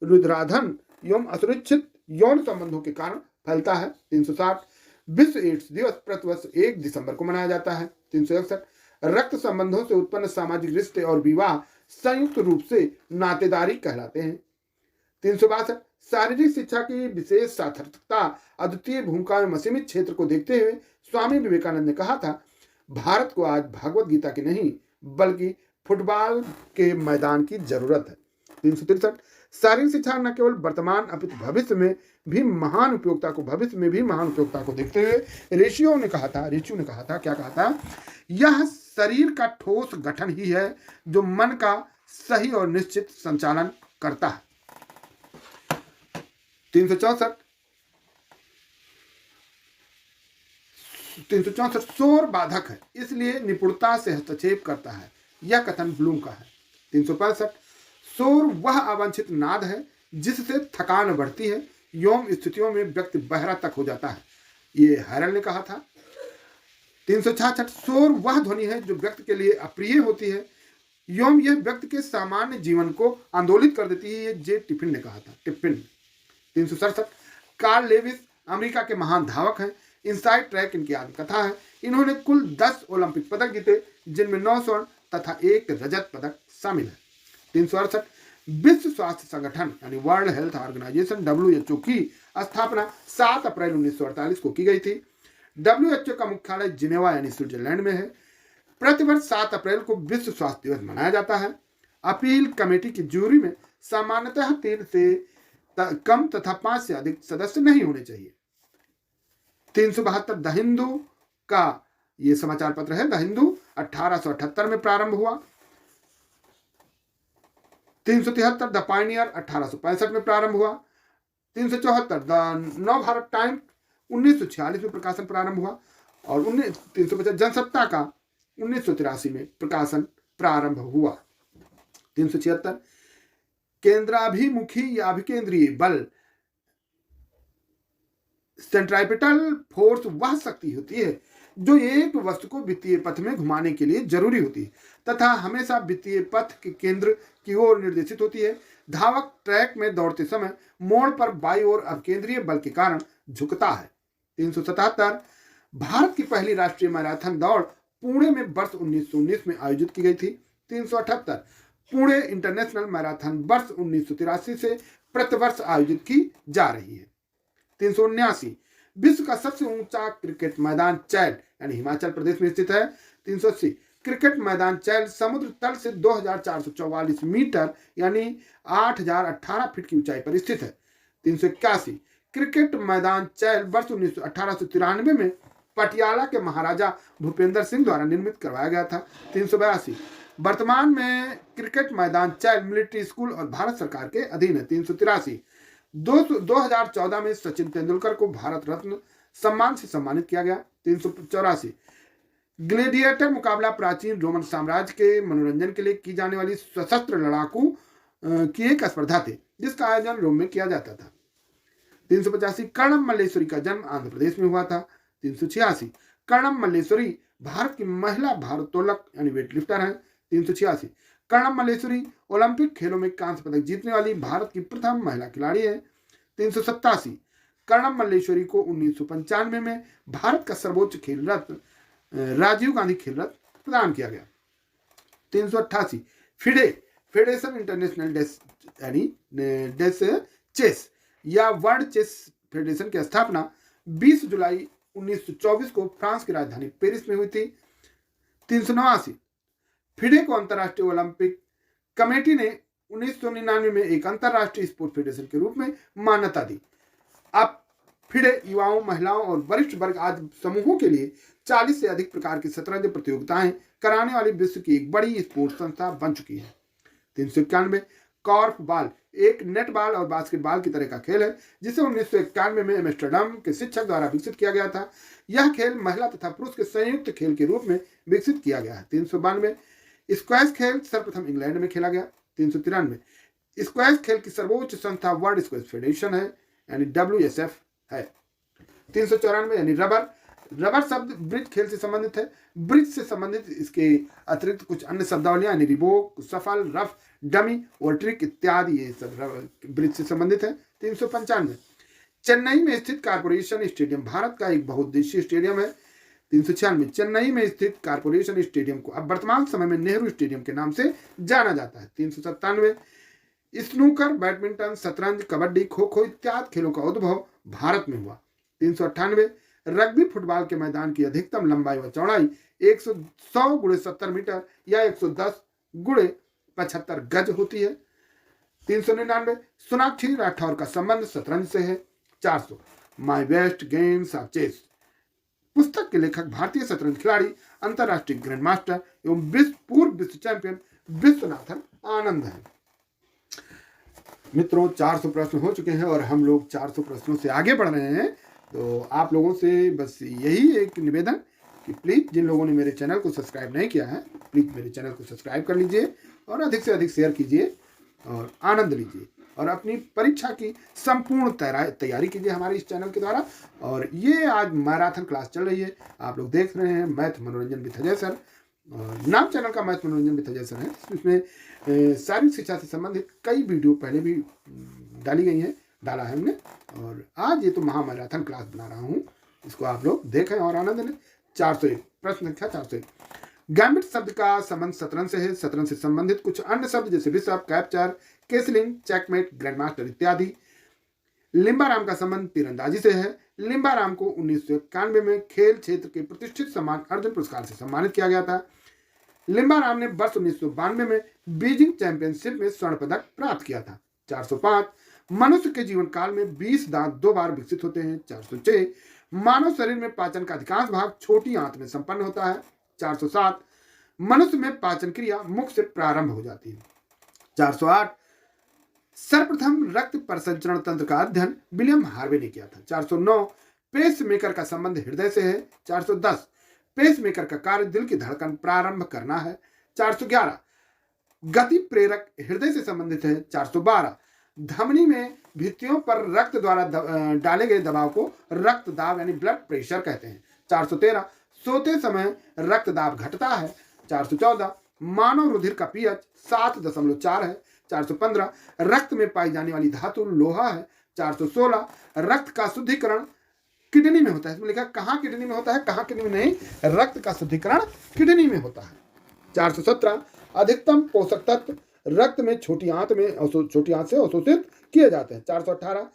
रुधिराधन एवं असुरक्षित यौन संबंधों के कारण फैलता है। 360 विश्व एड्स दिवस प्रतिवर्ष 1 दिसंबर को मनाया जाता है। 361 रक्त संबंधों से उत्पन्न सामाजिक रिश्ते और विवाह संयुक्त रूप से नातेदारी कहलाते हैं। 362 शारीरिक शिक्षा की विशेष सार्थकता अद्वितीय भूमिका में सीमित क्षेत्र को देखते हुए स्वामी विवेकानंद ने कहा था, भारत को आज भगवत गीता की नहीं बल्कि फुटबॉल के मैदान की जरूरत है। 363 शारीरिक शिक्षा न केवल वर्तमान अपितु भविष्य में भी महान उपयोगिता को देखते हुए ऋषियों ने कहा था, क्या कहा था, यह शरीर का ठोस गठन ही है जो मन का सही और निश्चित संचालन करता है। 364 शोर बाधक है, इसलिए निपुणता से हस्तक्षेप करता है, यह कथन ब्लूम का है। 365 शोर वह अवांछित नाद है जिससे थकान बढ़ती है, यौन स्थितियों में व्यक्ति बहरा तक हो जाता है, ये हैरल ने कहा था। 366 शोर वह ध्वनि है जो व्यक्ति के लिए अप्रिय होती है, यौन यह व्यक्ति के सामान्य जीवन को आंदोलित कर देती है, ये जे टिफिन ने कहा था। टिफिन 367 कार्ल लेविस अमेरिका के महान धावक हैं, इनसाइड ट्रैक इनकी आत्मकथा है। इन्होंने कुल 10 ओलंपिक पदक जीते, जिनमें 9 स्वर्ण तथा 1 रजत पदक शामिल है। 368 विश्व स्वास्थ्य संगठन यानी वर्ल्ड हेल्थ ऑर्गेनाइजेशन WHO की स्थापना 7 अप्रैल 1948 को की गई थी। WHO का मुख्यालय जिनेवा यानी स्विट्जरलैंड में है। प्रतिवर्ष 7 अप्रैल को विश्व स्वास्थ्य दिवस मनाया जाता है। अपील कमेटी की जूरी में सामान्यतः 3 से कम तथा 5 से अधिक सदस्य नहीं होने चाहिए। 372 द हिंदू का ये समाचार पत्र है। द हिंदू 1878 में प्रारंभ हुआ। 373 द पायनियर 1865 में प्रारंभ हुआ। 374 द नव भारत टाइम 1946 में प्रकाशन प्रारंभ हुआ और 350 जनसत्ता का 1983 में प्रकाशन प्रारंभ हुआ। 376 केंद्राभिमुखी या अभिकेंद्रीय बल सेंट्राइपिटल फोर्स वह शक्ति होती है जो एक वस्तु को वित्तीय पथ में घुमाने के लिए जरूरी होती है तथा हमेशा वित्तीय पथ के केंद्र की ओर निर्देशित होती है। धावक ट्रैक में दौड़ते समय मोड़ पर बाई ओर अभिकेंद्रीय बल के कारण झुकता है। 377 भारत की पहली राष्ट्रीय मैराथन दौड़ पुणे में वर्ष 1919 में आयोजित की गई थी। 378 पुणे इंटरनेशनल मैराथन वर्ष 1983 से प्रतिवर्ष आयोजित की जा रही है। 379 विश्व का सबसे ऊंचा क्रिकेट मैदान चैल यानी हिमाचल प्रदेश में स्थित है। 380 क्रिकेट मैदान चैल समुद्र तल से 2444 मीटर यानी 8018 फीट की ऊंचाई पर स्थित है। 381 क्रिकेट मैदान चैल वर्ष 1893 में पटियाला के महाराजा भूपेंद्र सिंह द्वारा निर्मित करवाया गया था। 382 वर्तमान में क्रिकेट मैदान चैल मिलिट्री स्कूल और भारत सरकार के अधीन है। 383 2014 में सचिन तेंदुलकर को भारत रत्न सम्मान से सम्मानित किया गया। 384 ग्लेडिएटर मुकाबला प्राचीन रोमन साम्राज्य के मनोरंजन के लिए की जाने वाली सशस्त्र लड़ाकू की एक स्पर्धा थी जिसका आयोजन रोम में किया जाता था। 385 कर्णम मल्लेश्वरी का जन्म आंध्र प्रदेश में हुआ था। 386 कर्णम मल्लेश्वरी भारत की महिला भारोत्तोलक यानी वेटलिफ्टर हैं। 386 कर्णम मल्लेश्वरी ओलंपिक खेलों में कांस्य पदक जीतने वाली भारत की प्रथम महिला खिलाड़ी है। 387 कर्णम मल्लेश्वरी को 1995 में भारत का सर्वोच्च खेल रत्न राजीव गांधी खेल रत्न प्रदान किया गया। 388 फिडे फेडरेशन इंटरनेशनल यानी चेस या वर्ल्ड चेस फेडरेशन की स्थापना 20 जुलाई 1924 को फ्रांस की राजधानी पेरिस में हुई थी। 389 फिडे को अंतर्राष्ट्रीय ओलंपिक कमेटी ने 1999 में एक अंतर्राष्ट्रीय स्पोर्ट्स फेडरेशन के रूप में मान्यता दी। अब फिडे युवाओं, महिलाओं और वरिष्ठ वर्ग आदि समूहों के लिए 40 से अधिक प्रकार की शतरंज प्रतियोगिताएं कराने वाली विश्व की एक बड़ी स्पोर्ट्स संस्था बन चुकी है। 391 कॉर्फ बॉल एक नेट बॉल और बास्केटबॉल की तरह का खेल है जिसे 1991 में एम्स्टर्डम के शिक्षक द्वारा विकसित किया गया था। यह खेल महिला तथा पुरुष के संयुक्त खेल के रूप में विकसित किया गया है। 392 स्क्वैश खेल सर्वप्रथम इंग्लैंड में खेला गया। 393 स्क्वैश खेल की सर्वोच्च संस्था वर्ल्ड स्क्वैश फेडरेशन है यानी WSF है। 394 यानी रबर शब्द ब्रिज खेल से संबंधित है। ब्रिज से संबंधित इसके अतिरिक्त कुछ अन्य शब्दावलियां यानी रिबोक, सफल, रफ, डमी और ट्रिक इत्यादि ये सब ब्रिज से संबंधित है। 395 चेन्नई में स्थित कारपोरेशन स्टेडियम भारत का एक बहुउद्देशीय स्टेडियम है। 396 चेन्नई में स्थित कारपोरेशन स्टेडियम को अब वर्तमान समय में नेहरू स्टेडियम के नाम से जाना जाता है। 397 स्नूकर, बैडमिंटन, शतरंज, कबड्डी, खो खो इत्यादि खेलों का उद्भव भारत में हुआ। 398 रग्बी फुटबॉल के मैदान की अधिकतम लंबाई व चौड़ाई 100 × 70 मीटर या 110 × 75 गज होती है। 399 सोनाक्षी राठौर का संबंध शतरंज से है। 400 my best games of chess पुस्तक के लेखक भारतीय शतरंज खिलाड़ी, अंतर्राष्ट्रीय ग्रैंड मास्टर एवं पूर्व विश्व चैंपियन विश्वनाथन आनंद है। मित्रों 400 प्रश्न हो चुके हैं और हम लोग 400 प्रश्नों से आगे बढ़ रहे हैं। तो आप लोगों से बस यही एक निवेदन कि प्लीज़ जिन लोगों ने मेरे चैनल को सब्सक्राइब नहीं किया है, प्लीज़ मेरे चैनल को सब्सक्राइब कर लीजिए और अधिक से अधिक शेयर कीजिए और आनंद लीजिए और अपनी परीक्षा की संपूर्ण तैयारी कीजिए हमारे इस चैनल के द्वारा। और ये आज मैराथन क्लास चल रही है, आप लोग देख रहे हैं मैथ मनोरंजन विथ अजय सर। और नाम चैनल का मैथ मनोरंजन विथ अजय सर है। इसमें शारीरिक शिक्षा से संबंधित कई वीडियो पहले भी डाली गई हैं, डाला है हमने। और आज ये तो महामैराथन क्लास बना रहा हूँ, इसको आप लोग देखें और आनंद लें। 401 प्रश्न संख्या 401। गैम्बिट शब्द का संबंध शतरंज से है। शतरंज से संबंधित कुछ अन्य शब्द जैसे bishop, capture, castling, checkmate, grandmaster इत्यादि। लिम्बाराम का संबंध तीरंदाजी से है। लिम्बाराम को 1991 में खेल क्षेत्र के प्रतिष्ठित सम्मान अर्जुन पुरस्कार से सम्मानित किया गया था। लिम्बाराम ने वर्ष 1992 में बीजिंग चैंपियनशिप में स्वर्ण पदक प्राप्त किया था। 405 मनुष्य के जीवन काल में 20 दांत 2 बार विकसित होते हैं। 406 मानव शरीर में पाचन का अधिकांश भाग छोटी आंत में संपन्न होता है। 407 मनुष्य में पाचन क्रिया मुख से प्रारंभ हो जाती है। 408 सर्वप्रथम रक्त परिसंचरण तंत्र का अध्ययन विलियम हार्वे ने किया था। 409 पेस मेकर का संबंध हृदय से है। 410 पेस मेकर का कार्य दिल की धड़कन प्रारंभ करना है। 411 गति प्रेरक हृदय से संबंधित है। 412 धमनी में भित्तियों पर रक्त द्वारा डाले गए दबाव को रक्त दाब यानी ब्लड प्रेशर कहते हैं। 413 सोते समय रक्त दाब घटता है। 414 मानव रुधिर का पीएच 7.4 है। 415 रक्त में पाई जाने वाली धातु लोहा है। 416 रक्त का शुद्धिकरण किडनी में होता है। इसमें लिखा कहाँ किडनी में होता है, कहाँ किडनी में नहीं, रक्त का शुद्धिकरण किडनी में होता है। 417 अधिकतम पोषक तत्व रक्त में छोटी आंत से अवशोषित किए जाते हैं। 418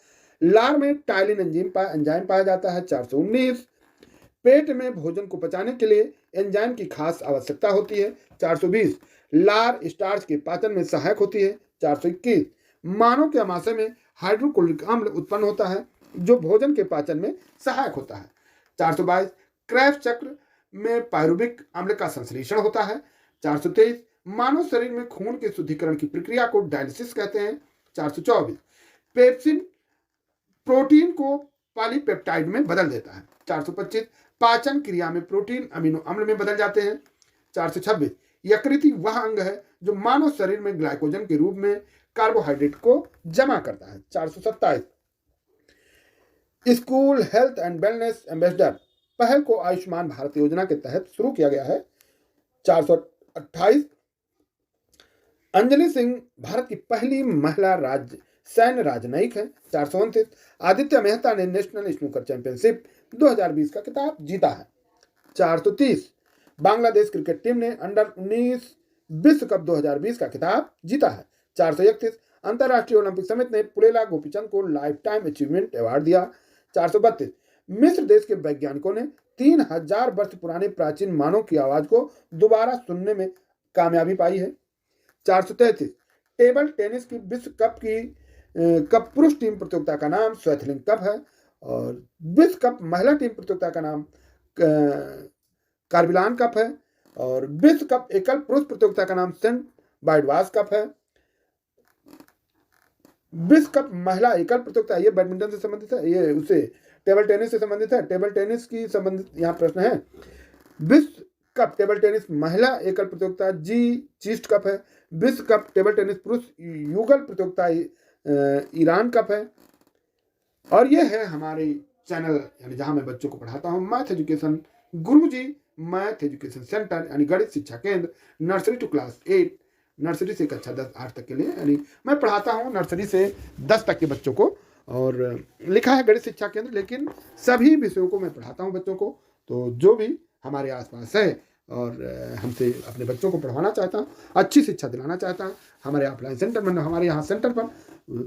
लार में टाइलिन एंजाइम पाया जाता है। 419 पेट में भोजन को पचाने के लिए एंजाइम की खास आवश्यकता होती है। 420 लार स्टार्च के पाचन में सहायक होती है। 421 मानव के आमाशय में हाइड्रोक्लोरिक अम्ल उत्पन्न होता है जो भोजन के पाचन में सहायक होता है। 422 क्रैफ चक्र में पायरुविक अम्ल का संश्लेषण होता है। 423 मानव शरीर में खून के शुद्धिकरण की प्रक्रिया को डायलिसिस कहते हैं। 424 पेप्सिन प्रोटीन को पॉलीपेप्टाइड में बदल देता है। 425 पाचन क्रिया में प्रोटीन अमीनो अम्ल में बदल जाते हैं। 426 यकृति वह अंग है जो मानव शरीर में ग्लाइकोजन के रूप में कार्बोहाइड्रेट को जमा करता है। 427 school health and wellness ambassador पहल को आयुष्मान भारत योजना के तहत शुरू किया गया है। 428 अंजलि सिंह भारत की पहली महिला सैन्य राजनयिक है। 429 आदित्य मेहता ने नेशनल स्नूकर चैंपियनशिप 2020 का खिताब जीता है। 430 बांग्लादेश क्रिकेट टीम ने अंडर 19 विश्व कप 2020 का खिताब जीता है। 431 अंतर्राष्ट्रीय ओलंपिक समिति ने पुलेला गोपीचंद को लाइफ टाइम अचीवमेंट अवार्ड दिया। 432 मिस्र देश के वैज्ञानिकों ने 3000 वर्ष पुराने प्राचीन मानव की आवाज को दोबारा सुनने में कामयाबी पाई है। 433 टेबल टेनिस की विश्व कप पुरुष टीम प्रतियोगिता का नाम स्वेथलिंग कप है और विश्व कप महिला टीम प्रतियोगिता का नाम कार्बिलान कप है और विश्व कप एकल पुरुष प्रतियोगिता का नाम सेंट बाइडवास कप है। विश्व कप महिला एकल प्रतियोगिता ये बैडमिंटन से संबंधित है, ये उसे टेबल टेनिस से संबंधित है। टेबल टेनिस की संबंधित यहाँ प्रश्न है। विश्व कप टेबल टेनिस महिला एकल प्रतियोगिता चीस्ट कप है। विश्व कप टेबल टेनिस पुरुष युगल प्रतियोगिता ईरान कप है। और ये है हमारे चैनल यानी जहाँ मैं बच्चों को पढ़ाता हूँ मैथ एजुकेशन गुरुजी मैथ एजुकेशन सेंटर यानी गणित शिक्षा केंद्र नर्सरी टू क्लास 8 नर्सरी से कक्षा 10 तक के लिए यानी मैं पढ़ाता हूँ नर्सरी से 10 तक के बच्चों को। और लिखा है गणित शिक्षा केंद्र, लेकिन सभी विषयों को मैं पढ़ाता हूँ बच्चों को। तो जो भी हमारे आसपास है और हमसे अपने बच्चों को पढ़वाना चाहता हूँ, अच्छी शिक्षा दिलाना चाहता हूँ, हमारे ऑफलाइन सेंटर में हमारे यहाँ सेंटर पर,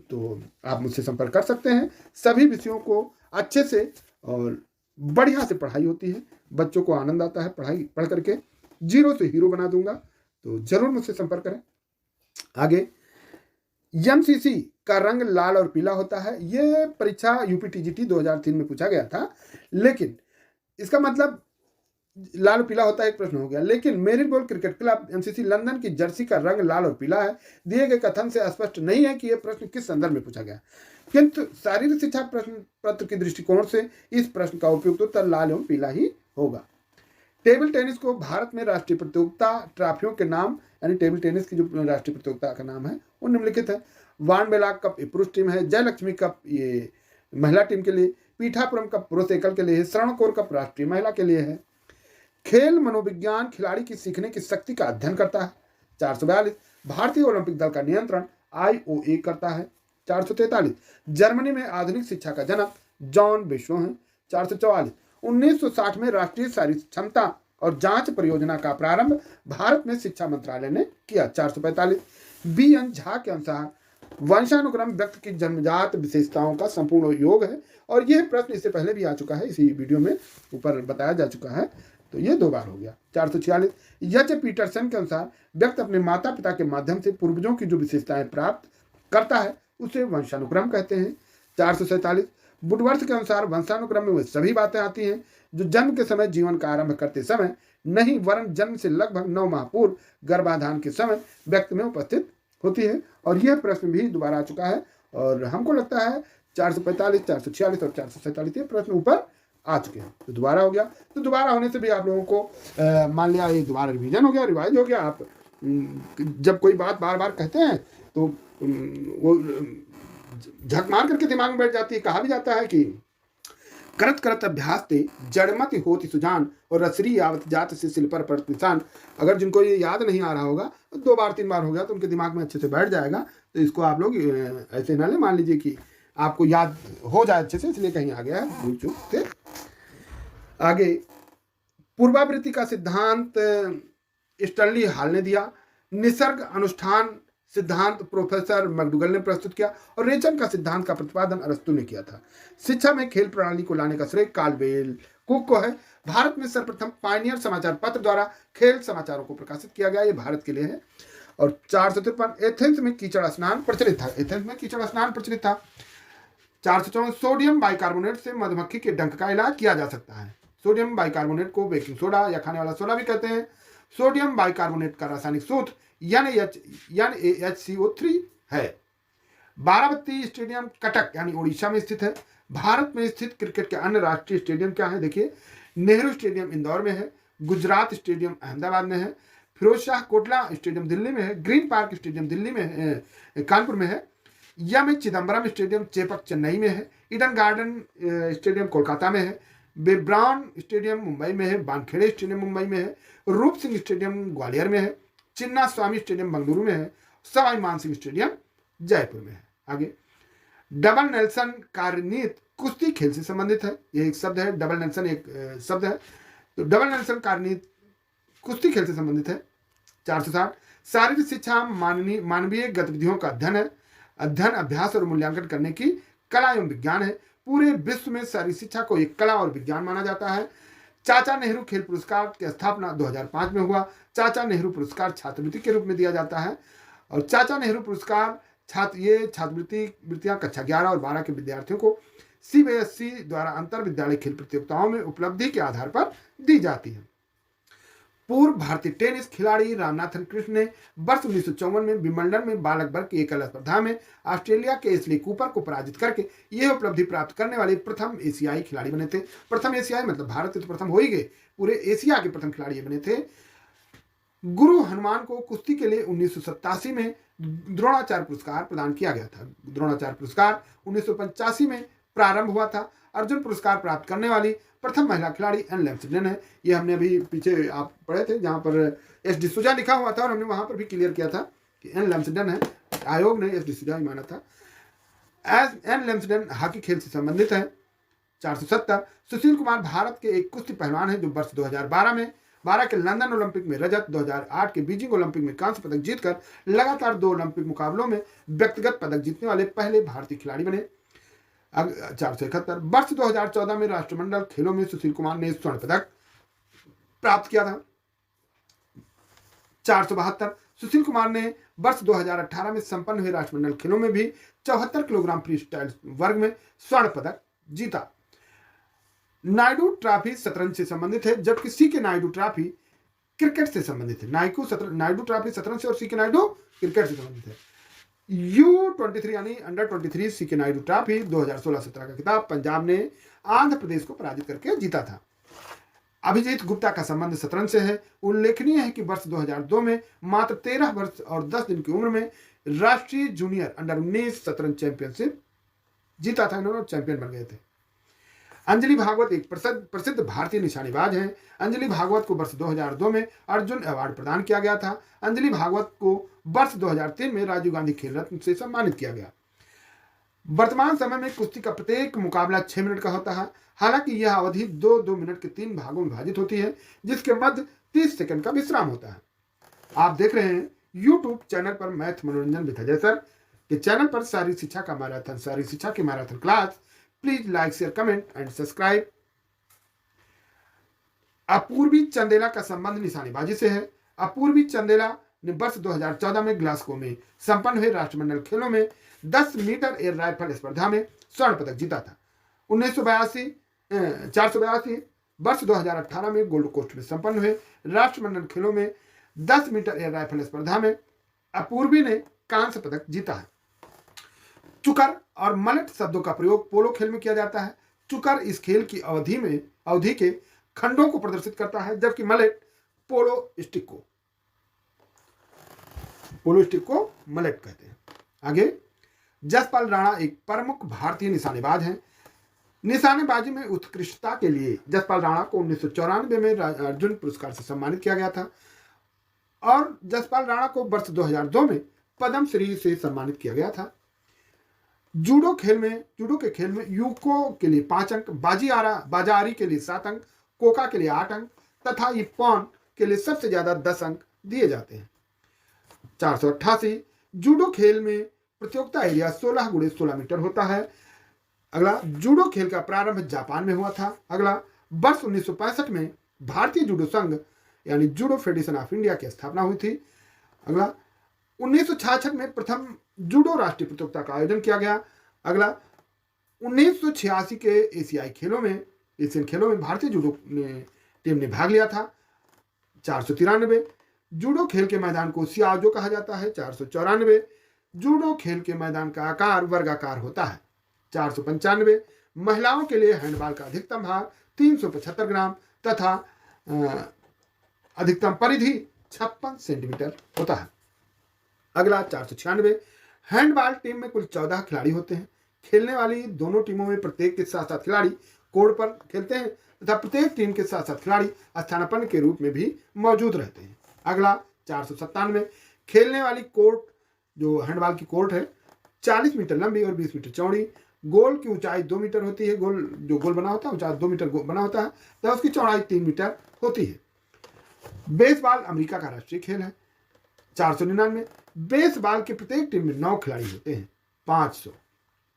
तो आप मुझसे संपर्क कर सकते हैं। सभी विषयों को अच्छे से और बढ़िया से पढ़ाई होती है, बच्चों को आनंद आता है पढ़ करके। जीरो से हीरो बना दूंगा, तो जरूर मुझसे संपर्क करें। आगे एमसीसी का रंग लाल और पीला होता है। ये परीक्षा यूपीटीजीटी 2003 में पूछा गया था, लेकिन इसका मतलब लाल और पीला होता है, एक प्रश्न हो गया। लेकिन मेरीबोल क्रिकेट क्लब एमसीसी लंदन की जर्सी का रंग लाल और पीला है। दिए गए कथन से स्पष्ट नहीं है कि यह प्रश्न किस संदर्भ में पूछा गया, किंतु शारीरिक शिक्षा प्रश्न पत्र के दृष्टिकोण से इस प्रश्न का उपयुक्त उत्तर लाल एवं पीला ही होगा। टेबल टेनिस को भारत में राष्ट्रीय प्रतियोगिता ट्रॉफियों के नाम, यानी टेबल टेनिस की जो राष्ट्रीय प्रतियोगिता का नाम है वो निम्नलिखित है। वानबेला कप ये पुरुष टीम है, जयलक्ष्मी कप ये महिला टीम के लिए, पीठापुरम कप पुरुष एकल के लिए है, शरणकोर कप राष्ट्रीय महिला के लिए है। खेल मनोविज्ञान खिलाड़ी की सीखने की शक्ति का अध्ययन करता है। 442 भारतीय ओलंपिक दल का नियंत्रण IOA करता है। 443 जर्मनी में आधुनिक शिक्षा का जनक जॉन बेशो है। 444 1960 में राष्ट्रीय शारीरिक क्षमता और जांच परियोजना का प्रारंभ भारत में शिक्षा मंत्रालय ने किया। 445 BN झा के अनुसार वंशानुक्रम व्यक्ति की जन्मजात विशेषताओं का संपूर्ण योग है। और यह प्रश्न इससे पहले भी आ चुका है, इसी वीडियो में ऊपर बताया जा चुका है, तो ये 2 बार हो गया। 446 यच पीटरसन के अनुसार व्यक्ति अपने माता पिता के माध्यम से पूर्वजों की जो विशेषताएं प्राप्त करता है उसे वंशानुक्रम कहते हैं। 447 वुडवर्थ के अनुसार वंशानुक्रम में वह सभी बातें आती हैं जो जन्म के समय जीवन का आरंभ करते समय नहीं, वरन जन्म से लगभग 9 माह पूर्व गर्भाधान के समय व्यक्ति में उपस्थित होती है। और यह प्रश्न भी दोबारा आ चुका है, और हमको लगता है 445, 446 और 447 ये प्रश्न ऊपर आ चुके हैं, तो दोबारा हो गया। तो दोबारा होने से भी आप लोगों को मान लिया ये दोबारा रिवीजन हो गया, रिवाइज हो गया। आप जब कोई बात बार बार कहते हैं तो वो झक मार करके दिमाग में बैठ जाती है। कहा भी जाता है कि करत करत अभ्यास ते जड़मति होती सुजान और रसरी आवत जात से सिल पर पड़त निशान। अगर जिनको ये याद नहीं आ रहा होगा तो 2 बार 3 बार हो गया तो उनके दिमाग में अच्छे से बैठ जाएगा। तो इसको आप लोग ऐसे ना ले, मान लीजिए कि आपको याद हो जाए अच्छे से, इसलिए कहीं आ गया है भूल चूक से। आगे पूर्वावृत्ति का सिद्धांत स्टैनली हॉल ने दिया। निसर्ग अनुष्ठान सिद्धांत प्रोफेसर मैकडूगल ने प्रस्तुत किया। और रेचन का सिद्धांत का प्रतिपादन अरस्तु ने किया था। शिक्षा में खेल प्रणाली को लाने का श्रेय काल्वेल कुक को है। भारत में सर्वप्रथम पायनियर समाचार पत्र द्वारा खेल समाचारों को प्रकाशित किया गया, ये भारत के लिए है। और 453 एथेंस में कीचड़ स्नान प्रचलित था। एथेंस में कीचड़ स्नान प्रचलित था। 454 सोडियम बाइकार्बोनेट से मधुमक्खी के डंक का इलाज किया जा सकता है। सोडियम बाइकार्बोनेट को बेकिंग सोडा या खाने वाला सोडा भी कहते हैं। सोडियम बाइकार्बोनेट का रासायनिक सूत्र NaHCO3 है। बाराबत्ती स्टेडियम कटक यानी उड़ीसा में स्थित है। भारत में स्थित क्रिकेट के अन्य राष्ट्रीय स्टेडियम क्या है, देखिए। नेहरू स्टेडियम इंदौर में है, गुजरात स्टेडियम अहमदाबाद में है, फिरोज शाह कोटला स्टेडियम दिल्ली में है, ग्रीन पार्क स्टेडियम दिल्ली में है, कानपुर में है, में चिदम्बरम स्टेडियम चेपक चेन्नई में है, ईडन गार्डन स्टेडियम कोलकाता में है, बेब्रान स्टेडियम मुंबई में है, वानखेड़े स्टेडियम मुंबई में है, रूप सिंह स्टेडियम ग्वालियर में है, चिन्ना स्वामी स्टेडियम बेंगलुरु में है, सवाई मानसिंह स्टेडियम जयपुर में है। आगे डबल नेल्सन कार्यनीति कुश्ती खेल से संबंधित है। ये एक शब्द है, डबल नेल्सन एक शब्द है। तो डबल नेल्सन कार्यनीति कुश्ती खेल से संबंधित है। 460 शारीरिक शिक्षा मानवीय गतिविधियों का अध्ययन है। अध्ययन, अभ्यास और मूल्यांकन करने की कला एवं विज्ञान है। पूरे विश्व में शारीरिक शिक्षा को एक कला और विज्ञान माना जाता है। चाचा नेहरू खेल पुरस्कार की स्थापना 2005 में हुआ। चाचा नेहरू पुरस्कार छात्रवृत्ति के रूप में दिया जाता है। और चाचा नेहरू पुरस्कार छात्रवृत्तियां कक्षा 11 और 12 के विद्यार्थियों को CBSE द्वारा अंतर विद्यालय खेल प्रतियोगिताओं में उपलब्धि के आधार पर दी जाती है। पूर्व भारतीय टेनिस खिलाड़ी रामनाथन कृष्ण ने वर्ष 1954 में विंबलडन में बालक वर्ग की एकल स्पर्धा में ऑस्ट्रेलिया के एशली कूपर को पराजित करके यह उपलब्धि प्राप्त करने वाले प्रथम एशियाई खिलाड़ी बने थे। प्रथम एशियाई मतलब भारत के तो प्रथम हो ही गए, पूरे एशिया के प्रथम खिलाड़ी बने थे। गुरु हनुमान को कुश्ती के लिए 1987 में द्रोणाचार्य पुरस्कार प्रदान किया गया था। द्रोणाचार्य पुरस्कार 1985 में प्रारंभ हुआ था। अर्जुन पुरस्कार प्राप्त करने वाली प्रथम महिला खिलाड़ी एन लैम्सडेन है। ये हमने अभी पीछे आप पढ़े थे जहाँ पर SD सुजा लिखा हुआ था, और हमने वहाँ पर भी क्लियर किया था कि एन लैम्सडेन है। आयोग ने SD सुजा ही माना था। एन लैम्सडेन हॉकी खेल से संबंधित है। 470 सुशील कुमार भारत के एक कुश्ती पहलवान है जो वर्ष 2012 के लंदन ओलंपिक में रजत, 2008 के बीजिंग ओलंपिक में कांस्य पदक जीतकर लगातार 2 ओलंपिक मुकाबलों में व्यक्तिगत पदक जीतने वाले पहले भारतीय खिलाड़ी बने। 471 वर्ष 2014 में राष्ट्रमंडल खेलों में सुशील कुमार ने स्वर्ण पदक प्राप्त किया था। 472 सुशील कुमार ने वर्ष 2018 में संपन्न हुए राष्ट्रमंडल खेलों में भी 74 किलोग्राम फ्री स्टाइल वर्ग में स्वर्ण पदक जीता। नायडू ट्रॉफी शतरंज से संबंधित है, जबकि सी के नायडू ट्रॉफी क्रिकेट से संबंधित है। नायडू ट्रॉफी शतरंज से और सी के नायडू क्रिकेट से संबंधित है। U23 यानी अंडर 23 सी के नायडू ट्रॉफी 2016-17 का खिताब पंजाब ने आंध्र प्रदेश को पराजित करके जीता था। अभिजीत गुप्ता का संबंध शतरंज से है। उल्लेखनीय है कि वर्ष 2002 में मात्र 13 वर्ष और 10 दिन की उम्र में राष्ट्रीय जूनियर अंडर 19 शतरंज चैंपियनशिप जीता था इन्होंने, चैंपियन बन गए थे। अंजलि भागवत एक प्रसिद्ध भारतीय निशानेबाज हैं। अंजलि भागवत को वर्ष 2002 में अर्जुन अवार्ड प्रदान किया गया था। अंजलि भागवत को वर्ष 2003 में राजीव गांधी खेल रत्न से सम्मानित किया गया। वर्तमान समय में कुश्ती का प्रत्येक मुकाबला 6 मिनट का होता है। हालांकि यह अवधि 2-2 मिनट के 3 भागों में विभाजित होती है, जिसके मध्य 30 सेकंड का विश्राम होता है। आप देख रहे हैं यूट्यूब चैनल पर मैथ मनोरंजन विद अजय सर के चैनल पर शारीरिक शिक्षा का मैराथन, शारीरिक शिक्षा की marathon class. Please like, share, comment and subscribe. Apurvi Chandela का संबंध निशानेबाजी से है। अपूर्वी चंदेला ने वर्ष 2014 में ग्लासगो में संपन्न हुए राष्ट्रमंडल खेलों में 10 मीटर एयर राइफल स्पर्धा में स्वर्ण पदक जीता था। 482 वर्ष 2018 में गोल्ड कोस्ट में संपन्न हुए राष्ट्रमंडल खेलों में 10 मीटर एयर राइफल स्पर्धा में अपूर्वी ने कांस्य पदक जीता है। चुकर और मलट शब्दों का प्रयोग पोलो खेल में किया जाता है। चुकर इस खेल की अवधि के खंडों को प्रदर्शित करता है, जबकि मलट पोलो स्टिक को मलट कहते हैं। आगे, जसपाल राणा एक प्रमुख भारतीय निशानेबाज हैं। निशानेबाजी में उत्कृष्टता के लिए जसपाल राणा को 1994 में अर्जुन पुरस्कार से सम्मानित किया गया था और जसपाल राणा को वर्ष 2002 में पद्म श्री से सम्मानित किया गया था। जूडो के खेल में यूको के लिए 5 अंक, बाजारी के लिए 7 अंक, कोका के लिए 8 अंक तथा इप्पॉन के लिए सबसे ज्यादा 10 अंक दिए जाते हैं। 488 जूडो खेल में प्रतियोगिता एरिया 16 × 16 मीटर होता है। अगला, जूडो खेल का प्रारंभ जापान में हुआ था। अगला, वर्ष 1965 में भारतीय जूडो संघ यानी जूडो फेडरेशन ऑफ इंडिया की स्थापना हुई थी। अगला, 1966 में प्रथम जूडो राष्ट्रीय प्रतियोगिता का आयोजन किया गया। अगला, 1986 के एशियन खेलों में भारतीय जूडो टीम ने भाग लिया था। 493 जूडो खेल के मैदान को सियाजो कहा जाता है। 494 जूडो खेल के मैदान का आकार वर्गाकार होता है। 495 महिलाओं के लिए हैंडबॉल का अधिकतम भार 375 ग्राम तथा अधिकतम परिधि 56 सेंटीमीटर होता है। अगला, 496 हैंडबॉल टीम में कुल 14 खिलाड़ी होते हैं। खेलने वाली दोनों टीमों में प्रत्येक के साथ साथ खिलाड़ी कोर्ट पर खेलते हैं तथा प्रत्येक टीम के साथ साथ खिलाड़ी स्थानापन्न के रूप में भी मौजूद रहते हैं। अगला, 497 खेलने वाली कोर्ट जो हैंडबॉल की कोर्ट है 40 मीटर लंबी और 20 मीटर चौड़ी। गोल की ऊंचाई 2 मीटर होती है। गोल बना होता है ऊंचाई 2 मीटर बना होता है तथा उसकी चौड़ाई 3 मीटर होती है। बेसबॉल अमेरिका का राष्ट्रीय खेल है। 499 बेसबॉल की प्रत्येक टीम में 9 खिलाड़ी होते हैं। 500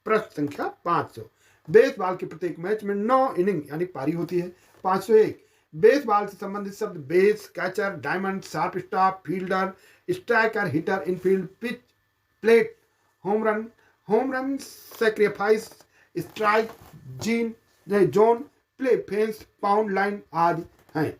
प्रश्न संख्या 500 बेसबॉल के प्रत्येक मैच में 9 इनिंग यानी पारी होती है। 501 बेसबॉल से संबंधित शब्द base, catcher, diamond, shortstop, fielder, striker, hitter, infield, pitch, plate, home run, sacrifice, strike, zone, play, fence, पाउंड लाइन आदि हैं।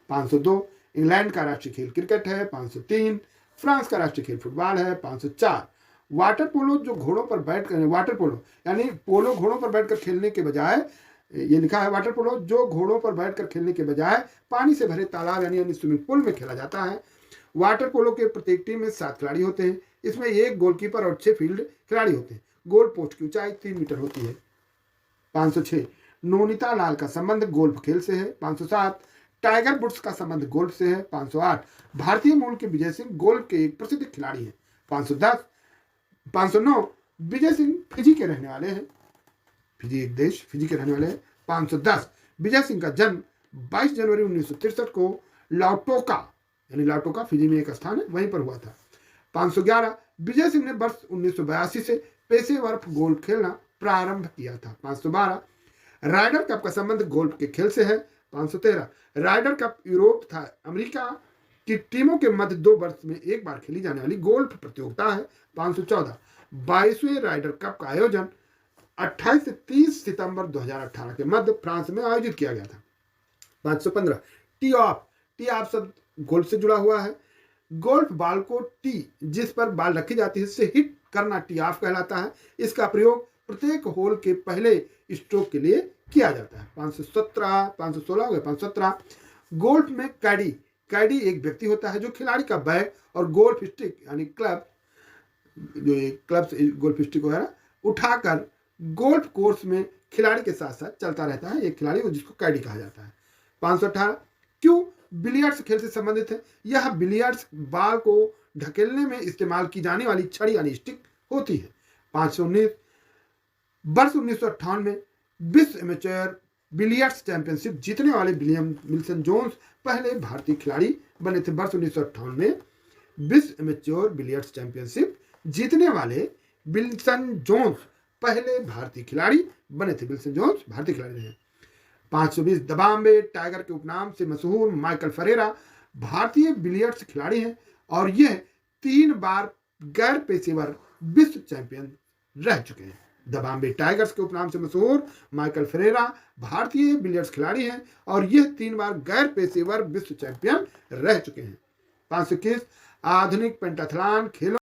502 इंग्लैंड का राष्ट्रीय खेल क्रिकेट है। 503 फ्रांस का राष्ट्रीय खेल फुटबॉल है। 504 वाटर पोलो जो घोड़ों पर बैठकर वाटर पोलो यानी पोलो घोड़ों पर बैठकर खेलने के बजाय ये लिखा है वाटर पोलो जो घोड़ों पर बैठकर खेलने के बजाय पानी से भरे तालाब यानी स्विमिंग पूल में खेला जाता है। वाटर पोलो के प्रत्येक टीम में 7 खिलाड़ी होते हैं। इसमें 1 गोलकीपर और 6 फील्ड खिलाड़ी होते हैं। गोल पोस्ट की ऊंचाई 3 मीटर होती है। 506 नोनिता लाल का संबंध गोल्फ खेल से है। 507 टाइगर वुड्स का संबंध गोल्फ से है। 508 भारतीय मूल के विजय सिंह गोल्फ के एक प्रसिद्ध खिलाड़ी हैं। 509 विजय सिंह फिजी के रहने वाले हैं। फिजी एक देश, फिजी के रहने वाले हैं। 510 विजय सिंह का जन्म 22 जनवरी 1963 को लाटोका फिजी में एक स्थान है वहीं पर हुआ था। 511 विजय सिंह ने वर्ष 1982 से पेशेवर गोल्फ खेलना प्रारंभ किया था। 512 राइडर कप का संबंध गोल्फ के खेल से है। 513 राइडर कप यूरोप तथा अमेरिका की टीमों के मध्य 2 वर्ष में एक बार खेली जाने वाली गोल्फ प्रतियोगिता है। 514 22वें राइडर कप का आयोजन 28 से 30 सितंबर 2018 के मध्य फ्रांस में आयोजित किया गया था। 515 टी ऑफ। टी ऑफ शब्द गोल्फ से जुड़ा हुआ है। गोल्फ बॉल को टी जिस पर बॉल रखी जाती है से हिट करना टी ऑफ कहलाता है। इसका प्रयोग प्रत्येक होल के पहले स्ट्रोक के लिए किया जाता है। 516 हो गया। 517 गोल्फ में कैडी। कैडी एक व्यक्ति होता है जो खिलाड़ी का बैग और गोल्फ स्टिक यानी क्लब, जो क्लब से गोल्फ स्टिक वगैरह उठाकर गोल्फ कोर्स में खिलाड़ी के साथ साथ चलता रहता है, एक खिलाड़ी जिसको कैडी कहा जाता है। 518 क्यों बिलियर्ड्स खेल से संबंधित है। यह बिलियर्ड्स बॉल को ढकेलने में इस्तेमाल की जाने वाली छड़ी यानी स्टिक होती है। 519 वर्ष 1958 में विश्व एमेच्योर बिलियर्ड्स चैंपियनशिप जीतने वाले विल्सन जोन्स पहले भारतीय खिलाड़ी बने थे। वर्ष 1958 में विश्व एमेच्योर बिलियर्ड्स चैंपियनशिप जीतने वाले विल्सन जोन्स पहले भारतीय खिलाड़ी बने थे। विल्सन जोन्स भारतीय खिलाड़ी रहे। 520 दबाम्बे टाइगर के उपनाम से मशहूर माइकल फरेरा भारतीय बिलियर्ड्स खिलाड़ी हैं और यह 3 बार गैर पेशेवर विश्व चैंपियन रह चुके हैं। दबाम्बे टाइगर्स के उपनाम से मशहूर माइकल फरेरा भारतीय बिलियर्ड्स खिलाड़ी हैं और यह 3 बार गैर पेशेवर विश्व चैंपियन रह चुके हैं। 521 आधुनिक पेंटाथलॉन खेलों